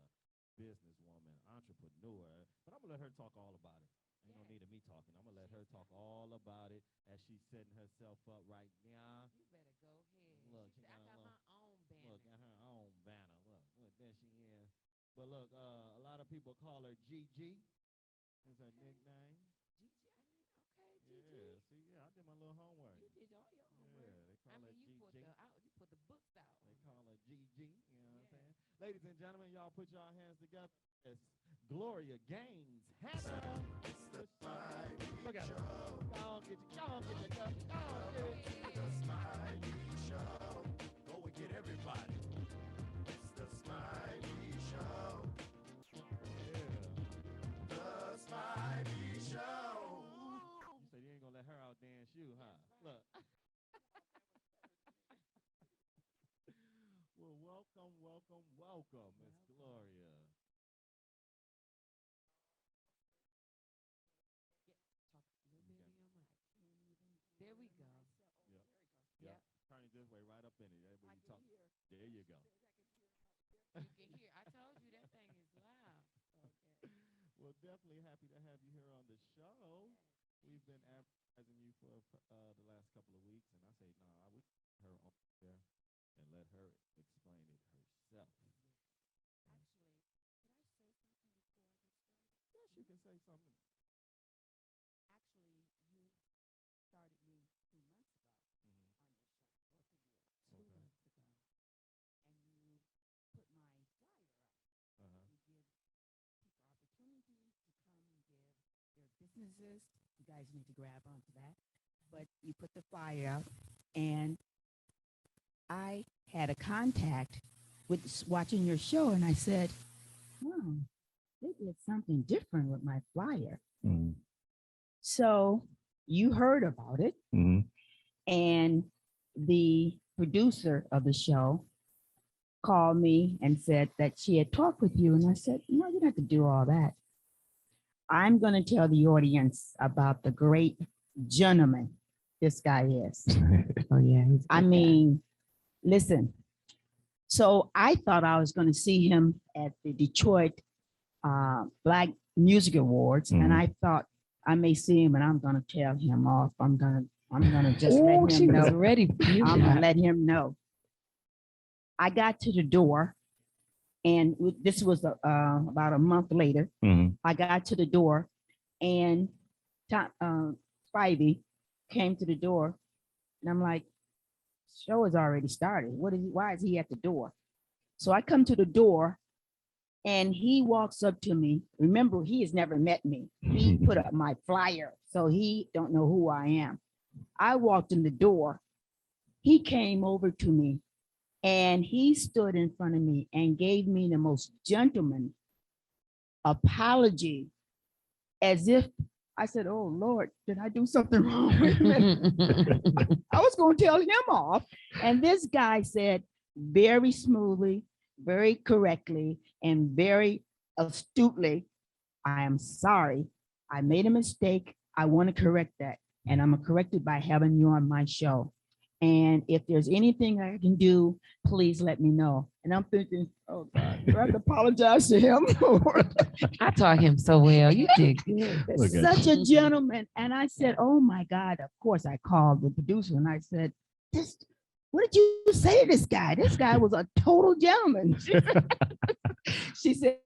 businesswoman, entrepreneur. But I'm gonna let her talk all about it. Ain't no need of me talking. I'm gonna let her talk all about it as she's setting herself up right now. You better go ahead. Look, She she said, I got got a my own banner. Look at her own banner. Look, there she is. But look, a lot of people call her GG. Is her nickname. Gigi, okay, Gigi. Yeah, see, yeah, I did my little homework. You did all your homework. Yeah, they call I her mean, you put GG. you put the books out. They call her GG. You know what I'm saying? Ladies and gentlemen, y'all put your hands together. It's Gloria Gaines. Hannah. It's the Spivey Look at her. Show. Go on, get your cup. Go on, get it. The Spivey Show. Go and get everybody. It's the Spivey Show. Yeah. The Spivey Show. You said you ain't gonna let her outdance you, huh? Look. Well, welcome, Miss Gloria. There we go. Yep. Yep. Turn it this way, right up in it. There you talk. There you go. You can hear. I told you that thing is loud. Okay. Well, definitely happy to have you here on the show. We've been advertising you for the last couple of weeks, and I say, nah, we put her on there and let her explain it herself. Yes, you can say something. Businesses, you guys need to grab onto that. But you put the flyer out, and I had a contact with watching your show, and I said, "Oh, they did something different with my flyer." Mm-hmm. So you heard about it, Mm-hmm. and the producer of the show called me and said that she had talked with you, and I said, "No, you don't have to do all that. I'm going to tell the audience about the great gentleman this guy is." Oh yeah. I mean, listen. So I thought I was going to see him at the Detroit Black Music Awards, and I thought I may see him, and I'm going to tell him off. I'm gonna just let she him was know. ready for you. I'm guys. gonna let him know. I got to the door, and this was about a month later. Mm-hmm. I got to the door, and Spivey came to the door, and I'm like, "Show has already started. Why is he at the door?" So I come to the door, and he walks up to me. Remember, he has never met me. He put up my flyer, so he don't know who I am. I walked in the door. He came over to me, and he stood in front of me and gave me the most gentleman apology, as if I said, "Oh Lord, did I do something wrong?" I was going to tell him off. And this guy said very smoothly, very correctly, and very astutely, "I am sorry. I made a mistake. I want to correct that. And I'm going to correct it by having you on my show. And if there's anything I can do, please let me know." And I'm thinking, "Oh God, do I have to apologize to him?" I taught him so well. You did good. Look at Such a gentleman. And I said, "Oh my God." Of course, I called the producer and I said, "What did you say to this guy? This guy was a total gentleman." She said,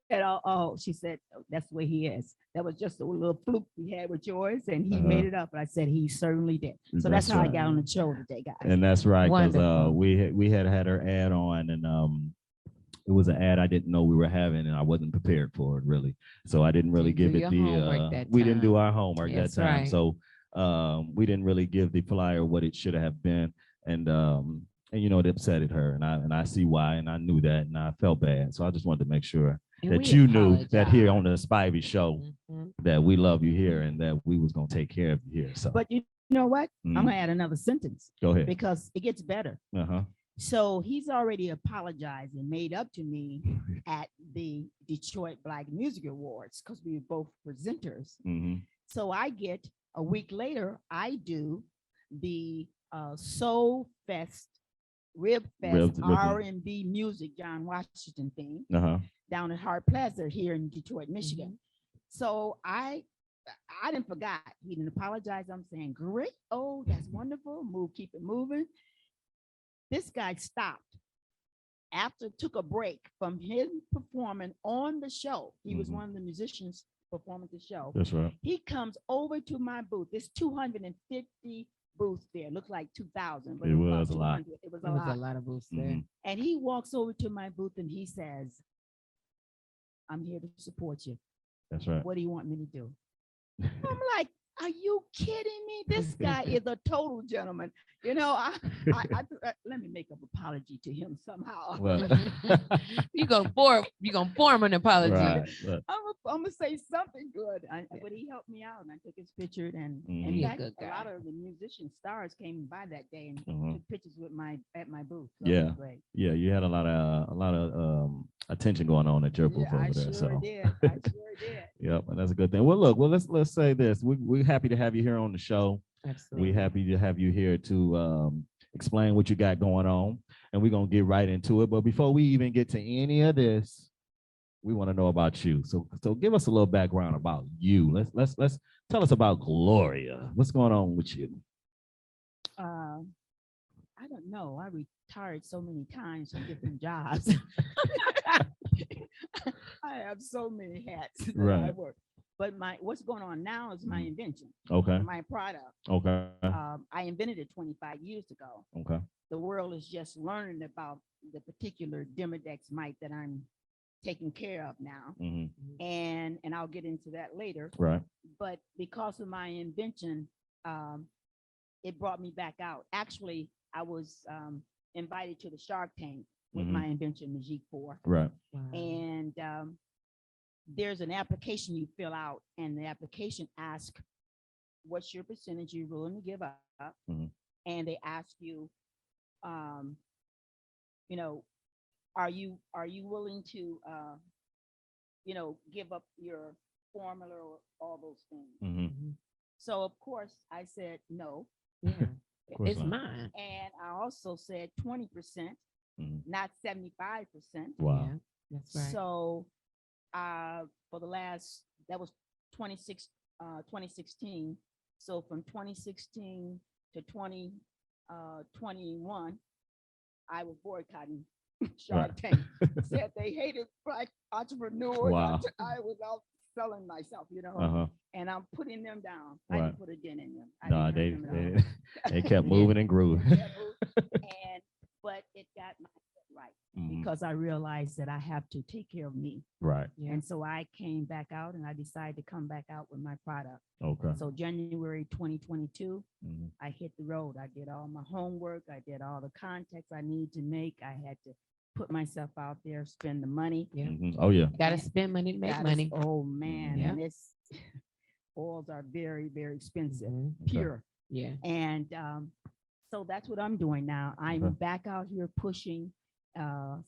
"Oh, she said, that's the way he is. That was just a little fluke we had with yours, and he made it up." And I said, "He certainly did." So that's how I got on the show today, guys. And that's right, because Wonderful. we had her ad on, and it was an ad I didn't know we were having, and I wasn't prepared for it really. So I didn't really Didn't give do it your the homework that we didn't do time. our homework That's that time. right. So we didn't really give the flyer what it should have been, and you know, it upsetted her, and I see why, and I knew that, and I felt bad. So I just wanted to make sure And that we you knew that here on apologize. the Spivey Show Mhm. that we love you here and that we was gonna take care of you here. So But you know what? Mm. I'm going to add another sentence go ahead. because it gets better. Uh-huh. So he's already apologized and made up to me at the Detroit Black Music Awards because we were both presenters. Mm-hmm. So I get a week later, I do the Soul Fest, Rib Fest, R&B music, John Washington thing Uh-huh. down at Hart Plaza here in Detroit, Michigan. So I didn't forget. He didn't apologize. I'm saying, "Great. Oh, that's wonderful. Keep it moving." This guy stopped took a break from him performing on the show. He was one of the musicians performing the show. That's right. He comes over to my booth. There's 250 booths there. It looked like 2,000, but It was was about a lot. 200. It was a There was lot. a lot of booths there. Mhm. And he walks over to my booth and he says, I'm here to support you. That's right. What do you want me to do? I'm like, are you kidding me? This guy is a total gentleman. You know, let me make an apology to him somehow. Well, You gonna form an apology. right. Look, I'm gonna say something good. But he helped me out, and I took his picture. And Mhm. in He a fact, good a lot guy. of the musician stars came by that day and Mhm. took pictures with at my booth. So it was Yeah. great. Yeah, you had a lot of attention going on at your booth Yeah, over I there. sure So did. I sure did. yep, and that's a good thing. Well, look, let's say this. We're happy to have you here on the show. Absolutely. We're happy to have you here to explain what you got going on, and we're gonna get right into it. But before we even get to any of this, we want to know about you. So give us a little background about you. Let's tell us about Gloria. What's going on with you? I don't know. I retired so many times from different jobs. I have so many hats that I Right. work. But what's going on now is my invention, Okay. my product. Okay. I invented it 25 years ago. Okay. The world is just learning about the particular Demodex mite that I'm taking care of now. Hmm. And I'll get into that later. Right. But because of my invention, it brought me back out. Actually, I was invited to the Shark Tank with Mhm. my invention, Magique 4. Right. Wow. And there's an application you fill out, and the application asks, what's your percentage you're willing to give up? Mhm. And they ask you, you know, are you willing to, give up your formula or all those things? Hmm. Mhm. So of course I said no. Yeah. course It's not. mine. And I also said 20%, Mhm. not 75%. Wow. Yeah, that's right. So for the last, that was 2016. So from 2016 to 2021, I was boycotting Shark Tank. Said they hated Black entrepreneurs. Wow. I was out selling myself, Uh-huh. and I'm putting them down. I Right. didn't put a dent in them. I No, didn't hurt them at all. they kept moving and grew. But it got my foot right Mhm. because I realized that I have to take care of me. Right. Yeah. And so I came back out and I decided to come back out with my product. Okay. So January 2022, Mhm. I hit the road. I did all my homework. I did all the contacts I need to make. I had to put myself out there, spend the money. Yeah. Mhm. Oh yeah. Gotta spend money to make Gotta- money. Oh man, Yeah. and it's oils are very, very expensive, Mhm. pure. Yeah. And so that's what I'm doing now. I'm Okay. back out here pushing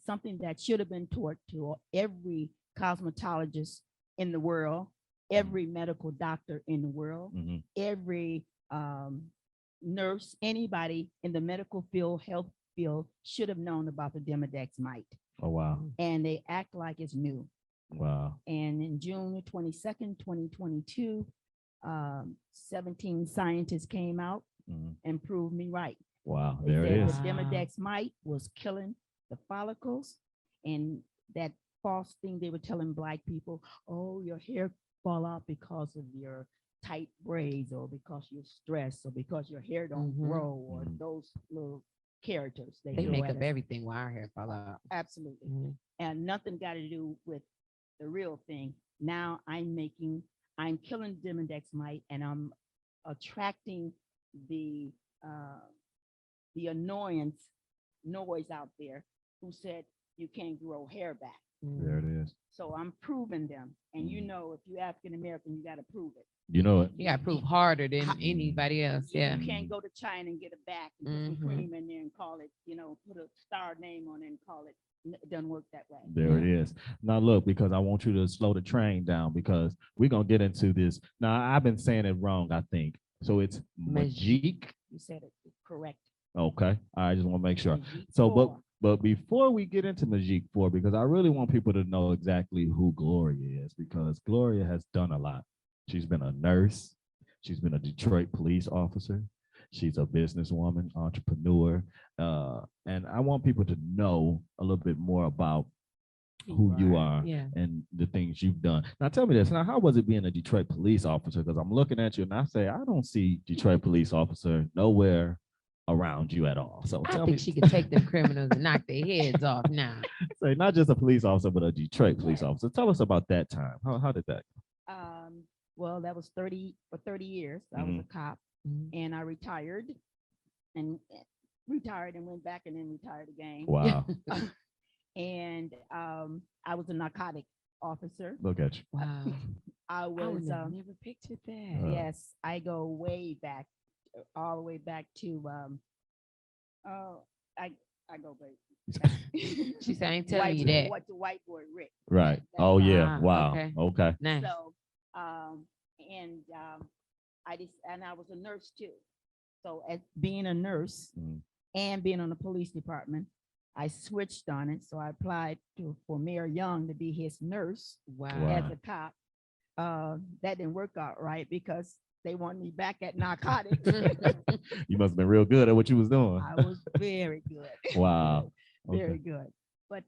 something that should have been taught to every cosmetologist in the world, every medical doctor in the world, Mhm. every nurse, anybody in the medical field, health field should have known about the Demodex mite. Oh wow. And they act like it's new. Wow. And in June 22nd, 2022, 17 scientists came out Mhm. and proved me right. Wow. They There it said is. the Demodex mite was killing the follicles, and that false thing they were telling Black people, oh, your hair fall out because of your tight braids, or because you're stressed, or because your hair don't Mhm. grow, or Mhm. those little characters They throw make at up us. everything while our hair fall out. Absolutely. Mhm. And nothing got to do with the real thing. Now I'm killing Demodex mite, and I'm attracting the annoyance noise out there who said you can't grow hair back. There it is. So I'm proving them. And you Mhm. know, if you're African American, you got to prove it. You know it. You gotta prove harder than Ha- anybody else. You Yeah. can't go to China and get a back and put some Mhm. cream in there and call it, put a star name on it and call it. It doesn't work that way. There it is. Now look, because I want you to slow the train down because we're gonna get into this. Now I've been saying it wrong, I think. So it's Magique. You said it correct. Okay. I just want to make sure. Magique So, 4. but before we get into Magique 4, because I really want people to know exactly who Gloria is, because Gloria has done a lot. She's been a nurse. She's been a Detroit police officer. She's a businesswoman, entrepreneur. And I want people to know a little bit more about who you are Yeah. and the things you've done. Now tell me this. Now, how was it being a Detroit police officer? Because I'm looking at you and I say, I don't see Detroit police officer nowhere around you at all. So I tell think me, she could take them criminals and knock their heads off now. say not just a police officer, but a Detroit police officer. Tell us about that time. How did that go? Well, that was 30 years. I was a cop, Mhm. and I retired and went back and then retired again. Wow. And I was a narcotic officer. Look at you. Wow. I I was would have never pictured that. yes, I go way back, all the way back to I go back. She said, I ain't telling you that. What the white boy Rick. Right. That- Oh yeah. Ah, Wow. okay. Okay. Nice. So I was a nurse too. So as being a nurse Mhm. and being on the police department, I switched on it. So I applied for Mayor Young to be his nurse Wow. Wow. as a cop. That didn't work out right because they wanted me back at narcotics. You must have been real good at what you was doing. I was very good. Wow. Very Okay. good. But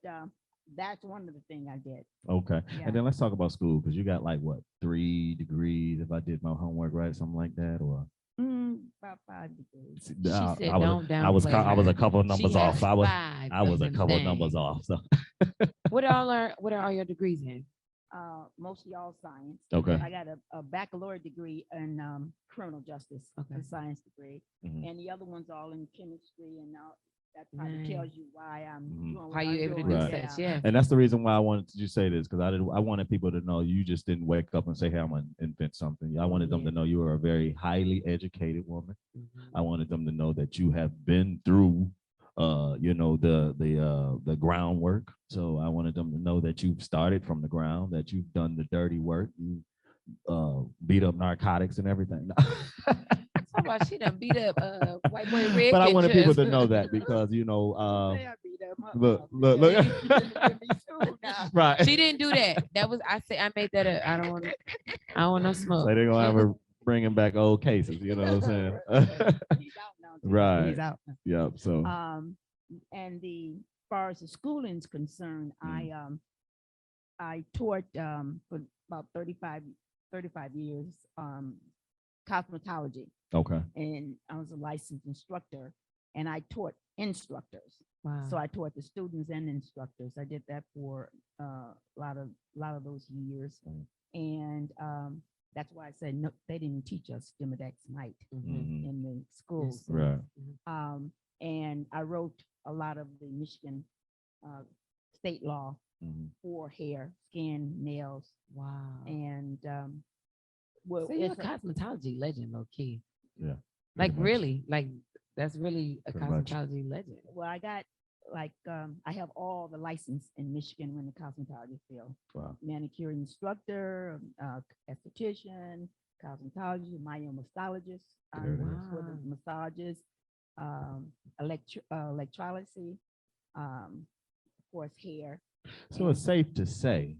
that's one of the things I did. Okay. Yeah. And then let's talk about school because you got like what 3 degrees if I did my homework right, something like that, or About 5 degrees. She said, I was don't I was downplay I was her. a couple of She numbers has off. I was 5 a of them couple of numbers things. off. So What are all your degrees in? Mostly all science. okay. I got a baccalaureate degree in criminal justice, Okay. a science degree, Mhm. and the other one's all in chemistry, and that probably tells you why I'm Mhm. doing what How you I'm able to do doing. Right. such? Yeah. And that's the reason why I wanted you to say this because I wanted people to know you just didn't wake up and say, "Hey, I'm gonna invent something." I wanted them to know you are a very highly educated woman. Mhm. I wanted them to know that you have been through, the groundwork. So I wanted them to know that you've started from the ground, that you've done the dirty work, you beat up narcotics and everything. Talk about she done beat up white boy Rick. But I and wanted people to just- know that because Say I beat them up. look. Me too now. Right. She didn't do that. That was I said I made that up. I don't want no smoke. So they're gonna have her bringing back old cases. You know what I'm saying? He's out now. too. Right. He's out now. Yep. So And as far as the schooling is concerned, I taught for about 35 years cosmetology, okay. and I was a licensed instructor, and I taught instructors. Wow. So I taught the students and instructors. I did that for a lot of those years, and that's why I said no, they didn't teach us Demodex night Mhm. in the schools. Right. And I wrote a lot of the Michigan state law Mhm. for hair, skin, nails, Wow. and well, So you're a it's cosmetology legend, low key. Yeah. Like pretty much. really, like that's really a Pretty much. cosmetology legend. well, I got like I have all the license in Michigan in the cosmetology field: Wow. manicure instructor, esthetician, cosmetology, myomastologist, There it is. for the Wow. massages, electrolysis, of course, hair. So it's safe to say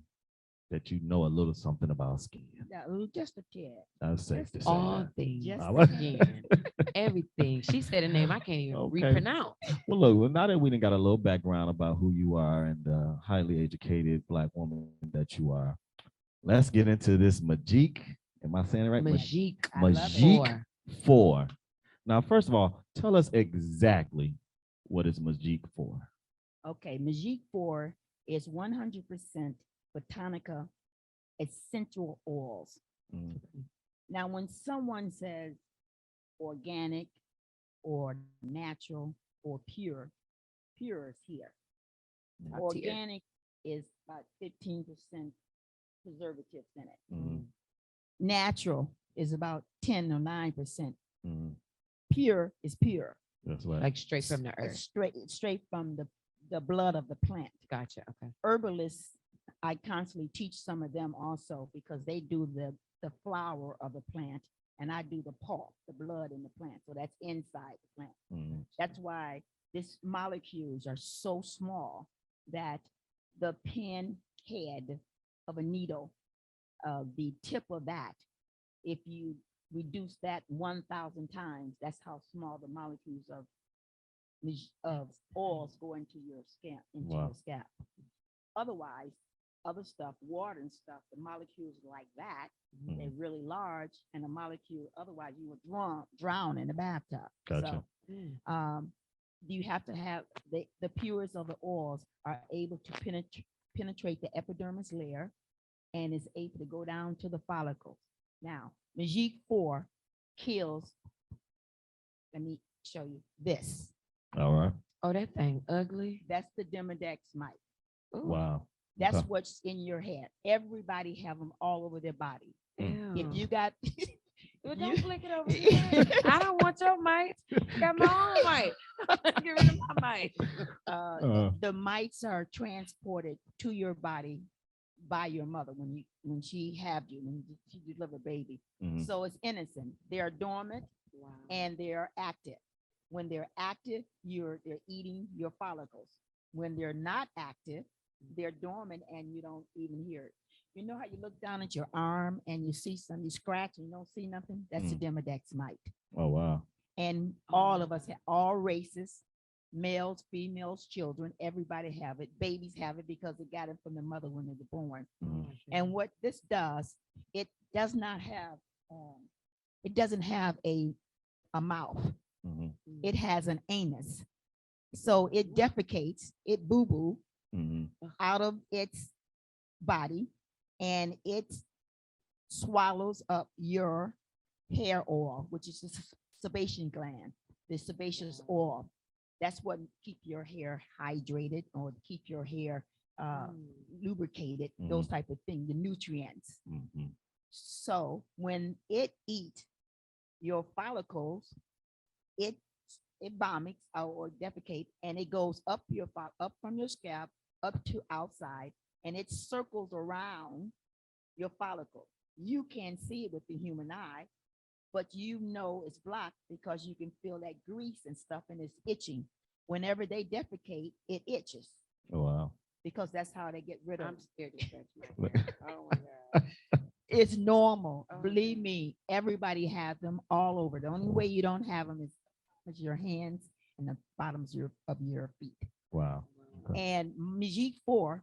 that you know a little something about skin. Just a tad. That's safe to say. All that. things, Just I was- again, everything. She said a name I can't even Okay. repronounce. Well, look, now that we done got a little background about who you are and the highly educated Black woman that you are, let's get into this Majik. Am I saying it right? Majik. I love it. Majik 4. Now, first of all, tell us exactly what is Majik 4. Okay, Magique 4 is 100% botanica essential oils. Mm. Now, when someone says organic or natural or pure is here. Top tier. Organic is about 15% preservatives in it. Mm. Natural is about 10 or 9%. Mm. Pure is pure. That's right. Like straight from the It's earth. straight from the blood of the plant. Gotcha. Okay. Herbalists, I constantly teach some of them also because they do the flower of the plant, and I do the pulp, the blood in the plant. So that's inside the plant. Mm. That's why these molecules are so small that the pin head of a needle, the tip of that, if you reduce that 1,000 times, that's how small the molecules of oils go into your scalp, Wow. your scalp. otherwise, other stuff, water and stuff, the molecules like that, Mhm. they're really large, and the molecule, otherwise you would drown in the bathtub. Gotcha. Mm. You have to have the purest of the oils are able to penetrate the epidermis layer and is able to go down to the follicles. Now, Magique 4 kills, let me show you this. All right. Oh, that thing ugly. That's the Demodex mite. Ooh. Wow. That's Okay. what's in your head. Everybody have them all over their body. Ew. If you got, Well, you- don't flick it over there. I don't want your mite. Got my own mite. Get rid of my mite. the mites are transported to your body by your mother when she have you, when she deliver baby. Mhm. So it's innocent. They are dormant Wow. and they are active. When they're active, they're eating your follicles. When they're not active, they're dormant and you don't even hear it. You know how you look down at your arm and you see something, you scratch and you don't see nothing? That's the Demodex mite. Oh wow. And all of us, all races, males, females, children, everybody have it. Babies have it because they got it from the mother when they were born. Mhm. And what this does, it does not have, it doesn't have a mouth. Mhm. It has an anus. So it defecates, it boo-boo Mhm. out of its body, and it swallows up your hair oil, which is the sebation gland, the sebaceous oil. That's what keep your hair hydrated or keep your hair lubricated, those type of things, the nutrients. Mhm. So when it eats your follicles, it vomits or defecate, and it goes up up from your scalp up to outside, and it circles around your follicle. You can't see it with the human eye, but you know it's blocked because you can feel that grease and stuff, and it's itching. Whenever they defecate, it itches Oh wow. because that's how they get rid of I'm it. scared to touch my hair. Oh my God. It's normal. Oh, Believe me, everybody has them all over. The only way you don't have them is with your hands and the bottoms of your feet. Wow. Okay. And Magique 4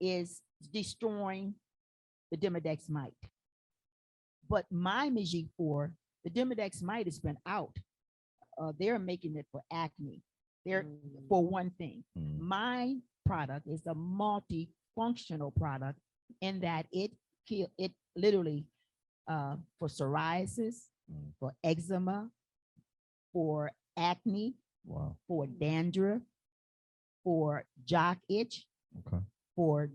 is destroying the Demodex mite. But my Magique 4, the Demodex mite has been out. They're making it for acne. They're for one thing. Mhm. My product is a multifunctional product in that it literally for psoriasis, Mhm. for eczema, for acne, Wow. for dandruff, for jock itch, Okay. for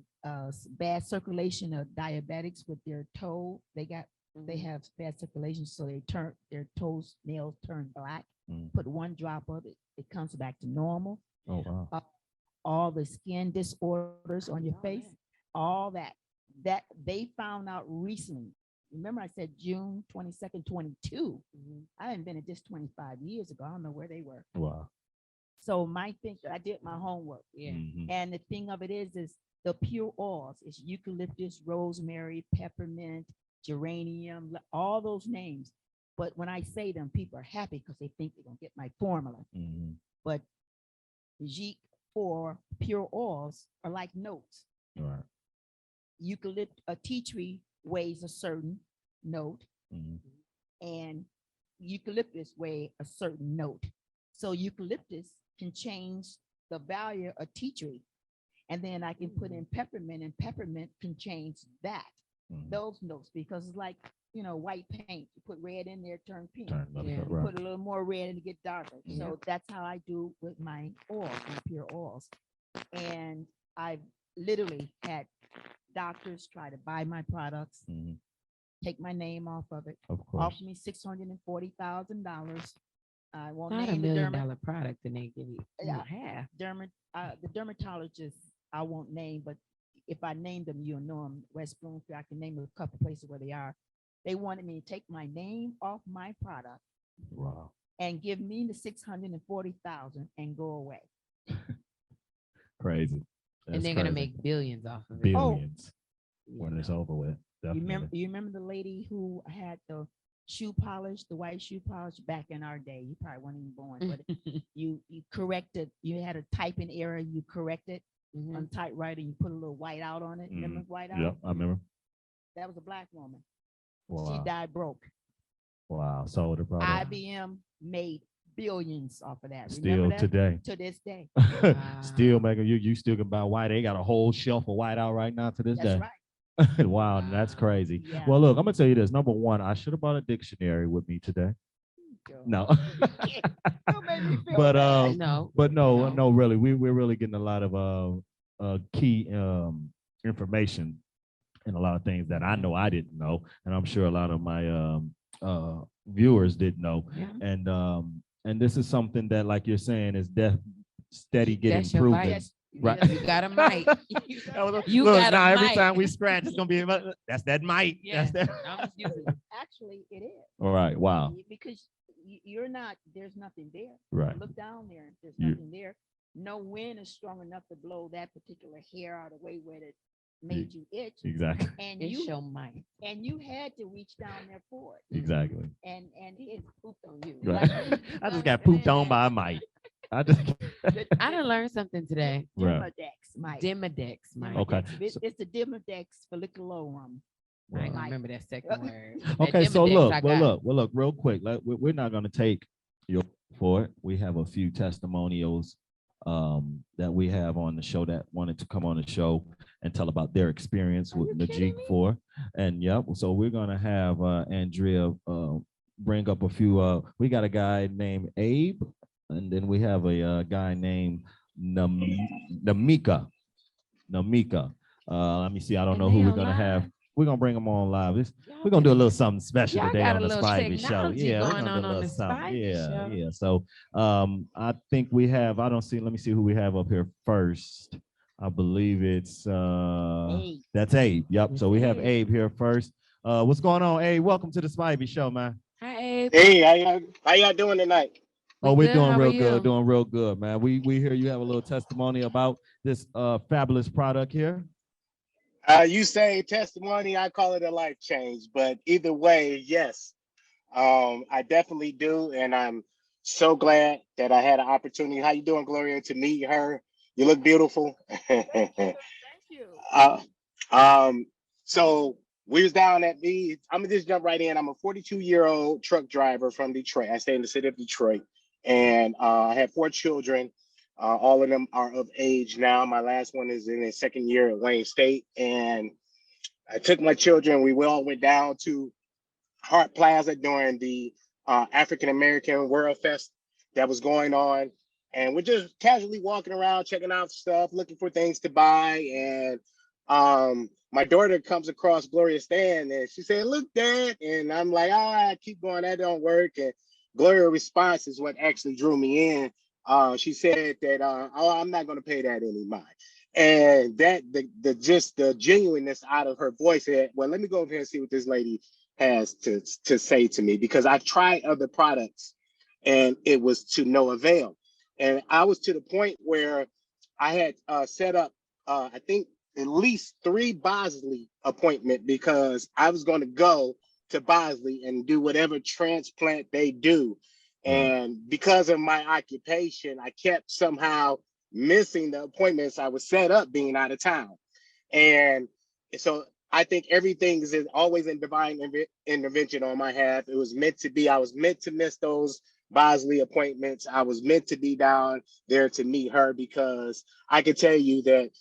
bad circulation of diabetics with their toe. They have bad circulation, so their toes nails turn black. Mhm. Put one drop of it, it comes back to normal. Oh wow. All the skin disorders on your face, all that they found out recently. Remember I said June 22nd, 22. I haven't been at this 25 years ago. I don't know where they were. Wow. So my thing, I did my homework. Yeah. Mhm. And the thing of it is the pure oils is eucalyptus, rosemary, peppermint, geranium, all those names. But when I say them, people are happy because they think they're gonna get my formula. Mhm. But Magique 4 pure oils are like notes. All right. A tea tree weighs a certain note, Mhm. and eucalyptus weigh a certain note. So eucalyptus can change the value of tea tree. And then I can put in peppermint, and peppermint can change that, Mhm. those notes, because it's like, white paint. You put red in there, turn pink. Turn another Yeah. color, You right. put a little more red and it get darker. Yeah. So that's how I do with my oils, my pure oils. And I've literally had doctors try to buy my products, Mhm. take my name off of it, Of course. offer me $640,000. I won't Not a name the $1 million product, and they give you Yeah. half. the dermatologist I won't name, but if I name them, you'll know them. West Bloomfield, I can name a couple places where they are. They wanted me to take my name off my product Wow. and give me the 640,000 and go away. Crazy. And they're That's gonna crazy. make billions off of it. billions Yeah. when it's over with. Definitely. You remember the lady who had the shoe polish, the white shoe polish back in our day? You probably weren't even born, but you corrected. You had a typing error. You corrected. Mhm. on typewriter. You put a little white out on it. Remember white out? Yeah, I remember. That was a black woman. She Wow. died broke. Wow. Sold the product. IBM made billions off of that. Still Remember that? today. To this day. Still making you still can buy white. They got a whole shelf of white out right now to this That's day. right. Wow, that's crazy. Yeah. Well, look, I'm gonna tell you this. Number one, I should have brought a dictionary with me today. No. You made me feel But bad. No. but no, really, we're really getting a lot of key information and a lot of things that I know I didn't know, and I'm sure a lot of my viewers didn't know. Yeah. And this is something that, like you're saying, is steady getting That's your proven. mic. Right. You got a mic. You Look, got a now every mic. time we scratch, it's gonna be that's that mic. Yeah. That's that. I'm just using it. Actually, it is. All right. Wow. Because you're not, there's nothing there. Right. Look down there. There's You- nothing there. No wind is strong enough to blow that particular hair out of the way where it made you itch. Exactly. And It's you your mic. had to reach down there for it. Exactly. And it pooped on you. Right. I just got pooped on by a mic. I just. I done learned something today. Right. Demodex, Mike. Demodex, Mike. Okay. It's the Demodex folliculorum. I ain't gonna Mike. remember that second word. Okay, That so Demodex look, I well, got. look, real quick. We're not going to take your for it. We have a few testimonials that we have on the show that wanted to come on the show and tell about their experience with Najik 4. And yep, so we're going to have Andrea bring up a few. We got a guy named Abe, and then we have a guy named Namika. Let me see. I don't know who we're going to have. We're gonna bring them on live. We're gonna do a little something special Y'all today got on a the little Spivey Show. technology Yeah, we're going gonna do a on little the something. Spivey Yeah, Show. yeah. So I think we have, I don't see, let me see who we have up here first. I believe it's Abe. that's Abe. Yep. So we have Abe. Abe here first. What's going on, Abe? Welcome to the Spivey Show, man. Hi, Abe. Hey, how y'all doing tonight? Oh, We we're good. doing How real are good, you? doing real good, man. We hear you have a little testimony about this fabulous product here. You say testimony, I call it a life change, but either way, yes, I definitely do, and I'm so glad that I had an opportunity. How you doing, Gloria? To meet her, you look beautiful. Thank you. So we was down at the. I'm gonna just jump right in. I'm a 42-year-old truck driver from Detroit. I stay in the city of Detroit, and I have 4 children. All of them are of age now. My last one is in his second year at Wayne State. And I took my children. We all went down to Hart Plaza during the African American World Fest that was going on. And we're just casually walking around, checking out stuff, looking for things to buy. And my daughter comes across Gloria's stand and she said, "Look, Dad." And I'm like, keep going. That don't work. And Gloria's response is what actually drew me in. She said that, I'm not going to pay that any mind. And that the genuineness out of her voice said, well, let me go over here and see what this lady has to say to me, because I've tried other products and it was to no avail. And I was to the point where I had set up, I think, at least 3 Bosley appointments, because I was going to go to Bosley and do whatever transplant they do. And because of my occupation, I kept somehow missing the appointments I was set up being out of town. And so I think everything is always in divine intervention on my half. It was meant to be. I was meant to miss those Bosley appointments. I was meant to be down there to meet her, because I can tell you that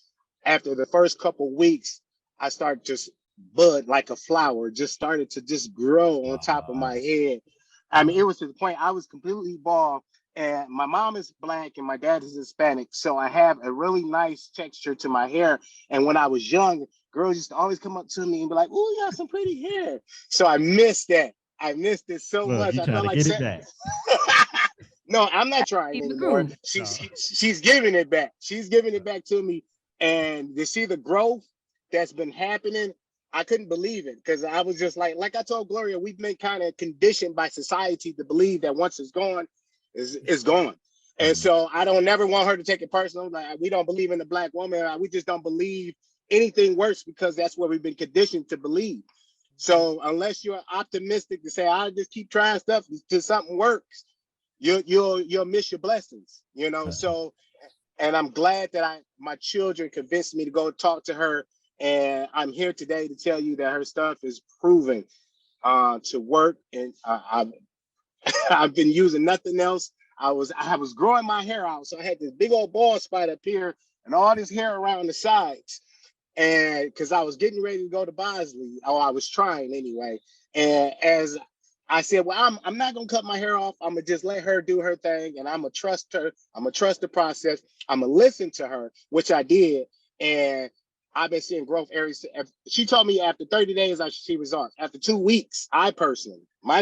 after the first couple weeks, I started to bud like a flower, just started to just grow on top of my head. I mean, it was to the point I was completely bald, and my mom is Black and my dad is Hispanic. So I have a really nice texture to my hair. And when I was young, girls used to always come up to me and be like, "Oh, you got some pretty hair." So I missed that. I missed it so much. You I trying felt to like get it back. No, I'm not trying Keep it anymore. grooved. She's giving it back. She's giving it back to me. And to see the growth that's been happening, I couldn't believe it, because I was just like I told Gloria, we've been kind of conditioned by society to believe that once it's gone, it's gone. And so I don't never want her to take it personal. Like, we don't believe in the Black woman. We just don't believe anything worse, because that's what we've been conditioned to believe. So unless you're optimistic to say, I'll just keep trying stuff until something works, you'll miss your blessings, you know. So And I'm glad that my children convinced me to go talk to her. And I'm here today to tell you that her stuff is proven to work. And I've been using nothing else. I was growing my hair out, so I had this big old bald spot up here and all this hair around the sides. And because I was getting ready to go to Bosley, or I was trying anyway. And as I said, well, I'm not gonna cut my hair off. I'm gonna just let her do her thing, and I'm gonna trust her. I'm gonna trust the process. I'm gonna listen to her, which I did, and I've been seeing growth areas. She told me after 30 days I should see results. After 2 weeks, my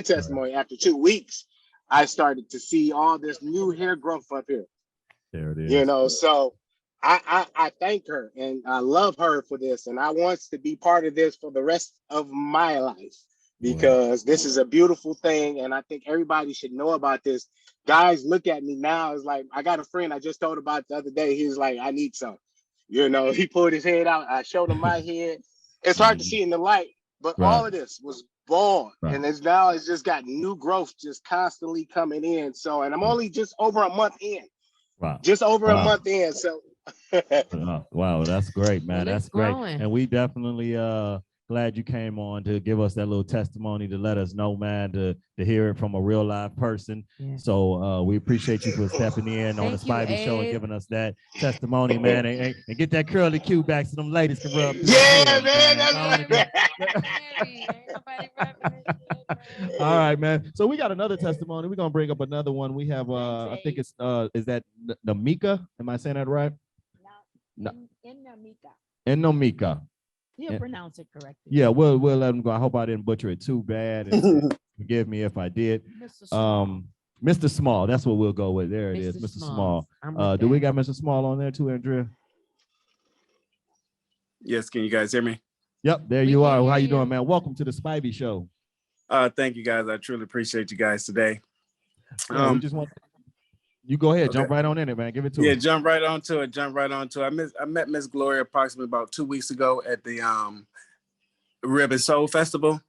testimony, after 2 weeks, I started to see all this new hair growth up here. There it is. So I thank her and I love her for this, and I want to be part of this for the rest of my life, because this is a beautiful thing, and I think everybody should know about this. Guys look at me now, it's like, I got a friend I just told about the other day. He was like, I need some. He pulled his head out. I showed him my head. It's hard to see in the light, but all of this was bald, and it's just got new growth just constantly coming in. So, and I'm only just over a month in. Just over a month in. So wow, that's great, man. Well, that's great. growing. And we definitely glad you came on to give us that little testimony, to let us know, man, to hear it from a real live person. Yeah. So we appreciate you for stepping in on the Thank you, Spivey Show and Ed. giving us that testimony, man, and get that curly Q back so them ladies can rub. yeah, man. That's right. All right, man. So we got another testimony. We're gonna bring up another one. We have I think it's is that Namika? Am I saying that right? No. Namika. He'll pronounce it correctly. Yeah, we'll let him go. I hope I didn't butcher it too bad. And forgive me if I did. Mr. Small, that's what we'll go with. There it is, Mr. Small. Do we got Mr. Small on there too, Andrea? Yes, can you guys hear me? Yep, there you are. How you doing, man? Welcome to the Spivey Show. Thank you, guys. I truly appreciate you guys today. We just want you go ahead, jump right on in it, man. Give it to us. Yeah, jump right onto it. I met Miss Gloria approximately about 2 weeks ago at the Rib and Soul Festival,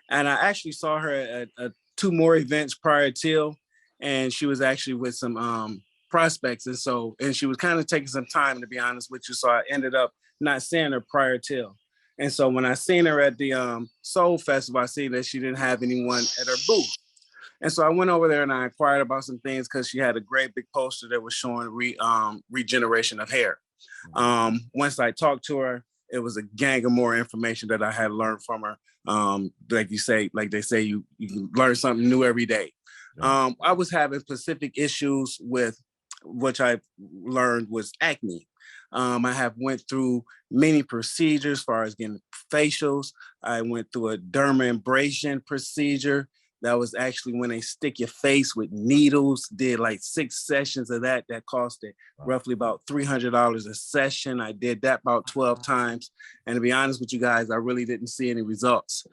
and I actually saw her at 2 more events prior to, and she was actually with some prospects, and she was kind of taking some time, to be honest with you. So I ended up not seeing her prior to. And so when I seen her at the Soul Festival, I see that she didn't have anyone at her booth. And so I went over there and I inquired about some things, because she had a great big poster that was showing regeneration of hair. Once I talked to her, it was a gang of more information that I had learned from her. Like they say, you can learn something new every day. I was having specific issues with, which I learned was acne. I have went through many procedures as far as getting facials. I went through a dermabrasion procedure. That was actually when they stick your face with needles. Did like 6 sessions of that. That costed roughly about $300 a session. I did that about 12 times. And to be honest with you guys, I really didn't see any results.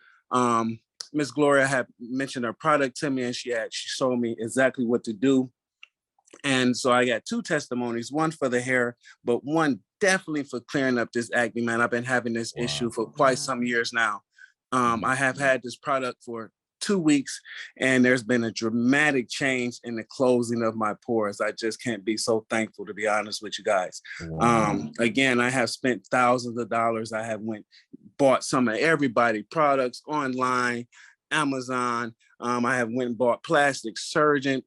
Miss Gloria had mentioned her product to me, and she showed me exactly what to do. And so I got 2 testimonies, one for the hair, but one definitely for clearing up this acne, man. I've been having this issue for quite some years now. I have had this product for 2 weeks, and there's been a dramatic change in the closing of my pores. I just can't be so thankful, to be honest with you guys. Again, I have spent thousands of dollars. I have bought some of everybody products online, Amazon. I have went and bought plastic surgeon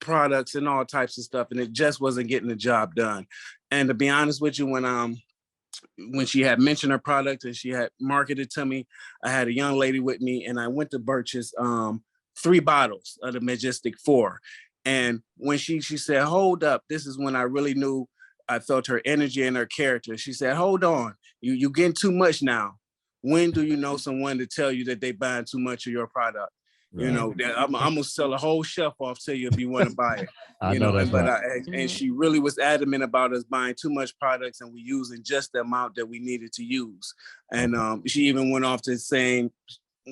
products and all types of stuff, and it just wasn't getting the job done. And to be honest with you, when she had mentioned her product and she had marketed to me, I had a young lady with me, and I went to purchase 3 bottles of the Majestic 4. And when she said, hold up, this is when I really knew I felt her energy and her character. She said, hold on, you getting too much now. When do you know someone to tell you that they buying too much of your product? Right. I'm gonna sell a whole shelf off to you if you want to buy it. And she really was adamant about us buying too much products, and we using just the amount that we needed to use. And she even went off to saying,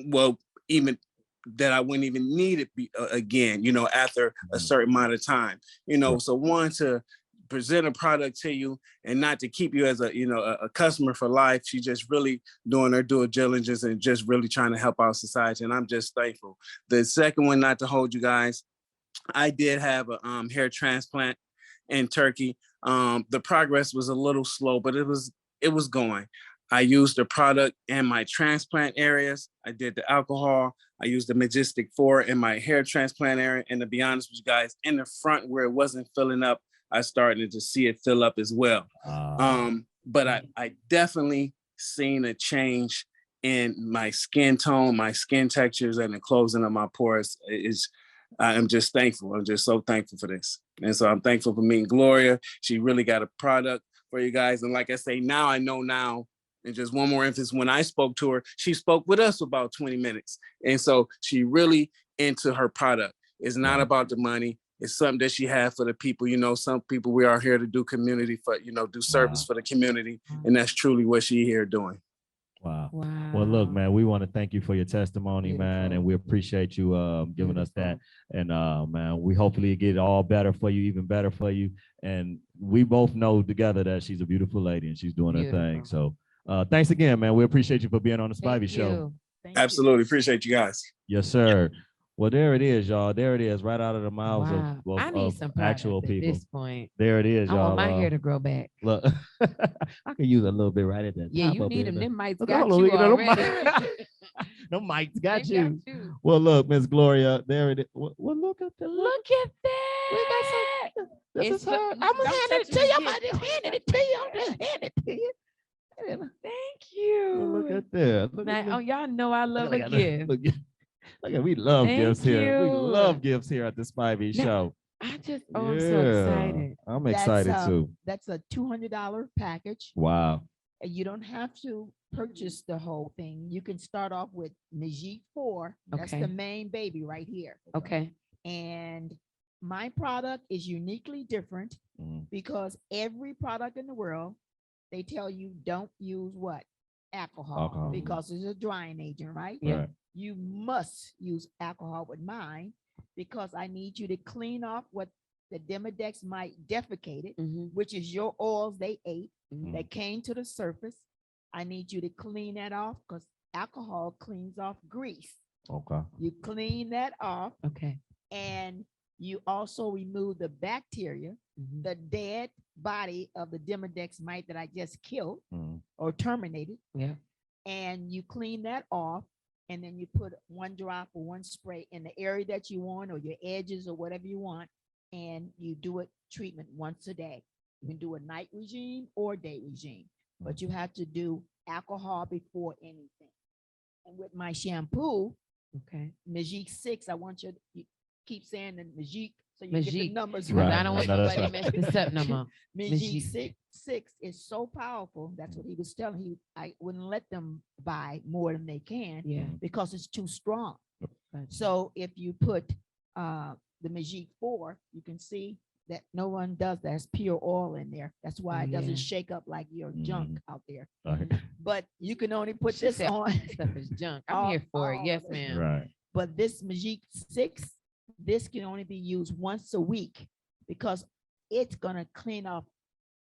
well, even that I wouldn't even need it again, after a certain amount of time. So one, to present a product to you and not to keep you as a customer for life. She's just really doing her due diligence and just really trying to help our society. And I'm just thankful. The second one, not to hold you guys, I did have a hair transplant in Turkey. The progress was a little slow, but it was going. I used the product in my transplant areas. I did the alcohol. I used the Majestic 4 in my hair transplant area. And to be honest with you guys, in the front where it wasn't filling up, I started to see it fill up as well. But I definitely seen a change in my skin tone, my skin textures, and the closing of my pores. I'm just thankful. I'm just so thankful for this. And so I'm thankful for meeting Gloria. She really got a product for you guys. And like I say, now I know now. And just one more emphasis, when I spoke to her, she spoke with us for about 20 minutes. And so she really into her product. It's not about the money. It's something that she had for the people. You know, some people, we are here to do community for, you know, do service for the community. And that's truly what she here doing. Wow. Well, look, man, we want to thank you for your testimony, man, and we appreciate you giving us that. And man, we hopefully get it all better for you, even better for you. And we both know together that she's a beautiful lady and she's doing her thing. So thanks again, man. We appreciate you for being on the Spivey Show. Absolutely. Appreciate you guys. Yes, sir. Well, there it is, y'all. There it is, right out of the mouths of I need some actual people. at this point. There it is, I y'all. want my hair to grow back. Look, I can use a little bit right at that. Yeah, top you up need there. them. Them mics Look, got hold on, you look at them already. Them mics got They you. Well, look, Miss Gloria, there it is. Well, look at the Look at that. This It's is her. so- I'm gonna don't hand touch it to it you. I'm again. just handing it to you. I'm just handing it to you. Thank you. Well, look at that. Look Now, at oh, y'all know I love a look at gift. Look at we love Thank gifts here. We you. love gifts here at the Spivey Now, Show. I'm so excited. I'm excited too. That's a $200 package. Wow. And you don't have to purchase the whole thing. You can start off with Magique 4. That's Okay. the main baby right here. Okay. And my product is uniquely different because every product in the world, they tell you don't use what? Alcohol. Because it's a drying agent, right? Yeah. Right. You must use alcohol with mine because I need you to clean off what the Demodex might defecated, which is your oils they ate that came to the surface. I need you to clean that off because alcohol cleans off grease. Okay. You clean that off. Okay. And you also remove the bacteria, the dead body of the Demodex mite that I just killed or terminated. Yeah. And you clean that off. And then you put one drop or one spray in the area that you want or your edges or whatever you want. And you do it treatment once a day. You can do a night regime or day regime, but you have to do alcohol before anything. And with my shampoo, Magique 6, I want you to keep saying the Magique so you get the numbers Right. right. I don't want nobody to mess this up no more. Magique 6 is so powerful. That's what he was telling me. I wouldn't let them buy more than they can because it's too strong. So if you put the Magique 4, you can see that no one does that. It's pure oil in there. That's why it doesn't shake up like your junk out there. But you can only put this on. Stuff is junk. I'm here for it. Yes, ma'am. Right. But this Magique 6, this can only be used once a week because it's going to clean off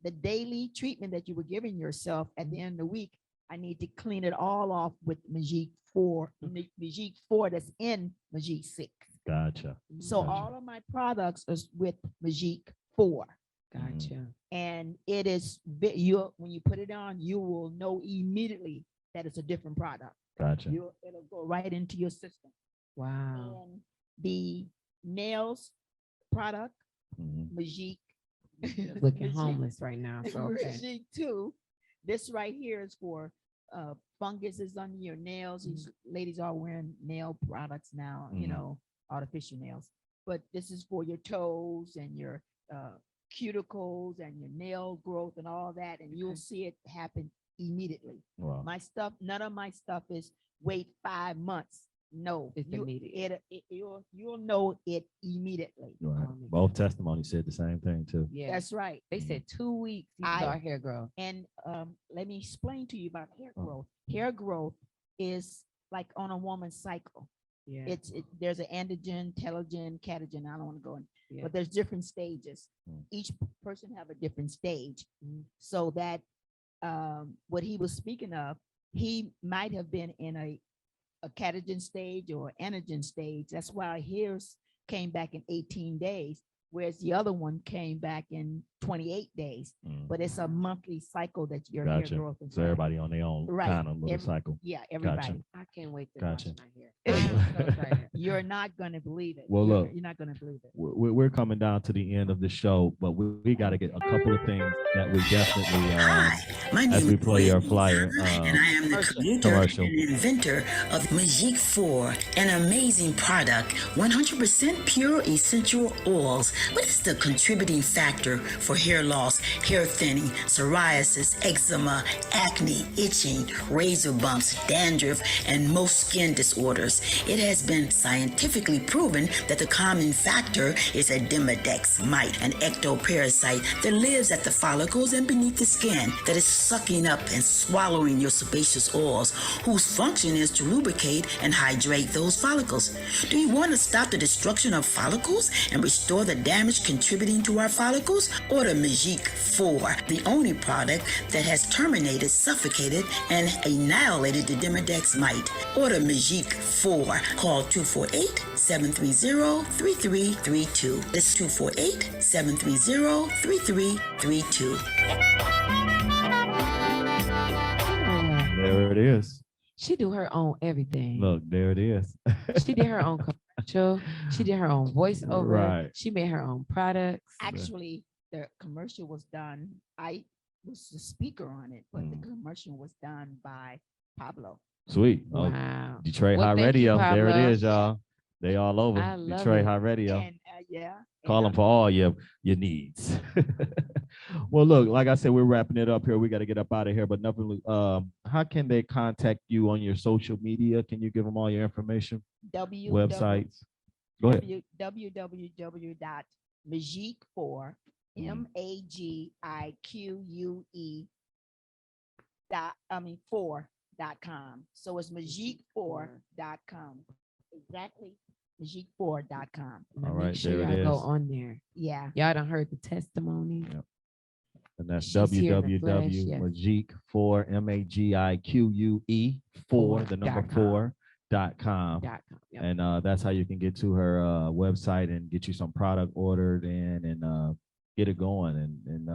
the daily treatment that you were giving yourself at the end of the week. I need to clean it all off with Magique 4, Magique 4 that's in Magique 6. Gotcha. So all of my products is with Magique 4. Gotcha. And it is, when you put it on, you will know immediately that it's a different product. Gotcha. It'll go right into your system. Wow. And the nails product, Magique. Looking homeless right now. So okay. Magique 2. This right here is for funguses under your nails. These ladies are wearing nail products now, you know, artificial nails. But this is for your toes and your cuticles and your nail growth and all that. And you'll see it happen immediately. Wow. My stuff, none of my stuff is wait 5 months. No, It's immediate. You'll know it immediately. Right. Both testimonies said the same thing too. Yeah. That's right. They said 2 weeks you start hair growth. And let me explain to you about hair growth. Hair growth is like on a woman's cycle. Yeah. There's an androgen, telogen, catagen. I don't want to go in, but there's different stages. Each person have a different stage. So that what he was speaking of, he might have been in a catagen stage or anagen stage. That's why his came back in 18 days. whereas the other one came back in 28 days. Mm. But it's a monthly cycle that your Gotcha. hair growth is. So everybody on their own Right. kind of little Every- cycle. Yeah, everybody. I can't wait to Gotcha. wash my hair. I'm so excited. You're not gonna believe it. Well, look. You're not gonna believe it. We're coming down to the end of the show, but we got to get a couple of things that we definitely, My name as we is play your Whitney flyer, and I am the creator commercial. and inventor of Magique 4, an amazing product, 100% pure essential oils. What is the contributing factor for hair loss, hair thinning, psoriasis, eczema, acne, itching, razor bumps, dandruff, and most skin disorders? It has been scientifically proven that the common factor is a Demodex mite, an ectoparasite that lives at the follicles and beneath the skin that is sucking up and swallowing your sebaceous oils, whose function is to lubricate and hydrate those follicles. Do you want to stop the destruction of follicles and restore the damage contributing to our follicles? Order Magique 4, the only product that has terminated, suffocated, and annihilated the Demodex mite. Order Magique 4. Call 248-730-3332. That's 248-730-3332. There it is. She do her own everything. Look, there it is. She did her own commercial. She did her own voiceover. Right. She made her own products. Actually, the commercial was done. I was the speaker on it, but the commercial was done by Pablo. Sweet. Oh, Wow. Detroit Well, Hot thank you, Radio. There it Pablo. is, y'all. They all over. I love Detroit it. Hot Radio. And yeah. Call and, them for all your needs. Well, look, like I said, we're wrapping it up here. We got to get up out of here. But nothing. How can they contact you on your social media? Can you give them all your information? Websites. Go ahead. www.magique4 4.com. So it's magique4.com. Exactly. Magique4.com. Now All make right, sure there it y'all go is. on there. Yeah. Y'all done heard the testimony. Yep. And that's She's here in the flesh, yes. www.magique4 MAGIQUE 4 the number .com. 4.com. .com. Yep. And that's how you can get to her website and get you some product ordered in and get it going. And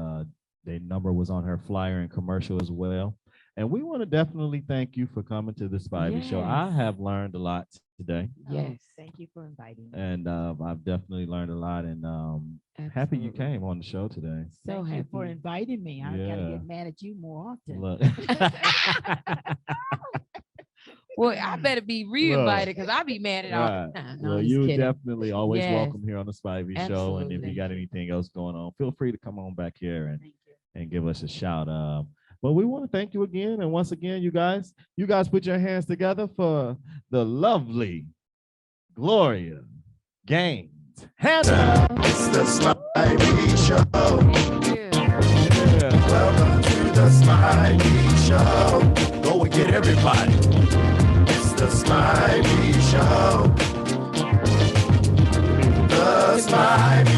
their number was on her flyer and commercial as well. And we want to definitely thank you for coming to the Spivey Show. I Yes. have learned a lot today, Yes. Thank you for inviting me. and I've definitely learned a lot. And happy you Absolutely. came on the show today. So Thank you for happy. inviting me. I gotta Yeah. get mad at you more often. Look. Well, I better be re-invited because I'll be mad at all Right. the time. No, Well, I'm just you kidding. definitely always Yes. welcome here on the Spivey Show. And if you Absolutely. got anything else going on, feel free to come on back here Thank you. and give us a shout. But we want to thank you again. And once again, you guys put your hands together for the lovely Gloria Gaines. Hannah. It's the Spivey Show. Thank you. Yeah. Welcome to the Spivey Show. Go and get everybody. It's the Spivey Show. The Spivey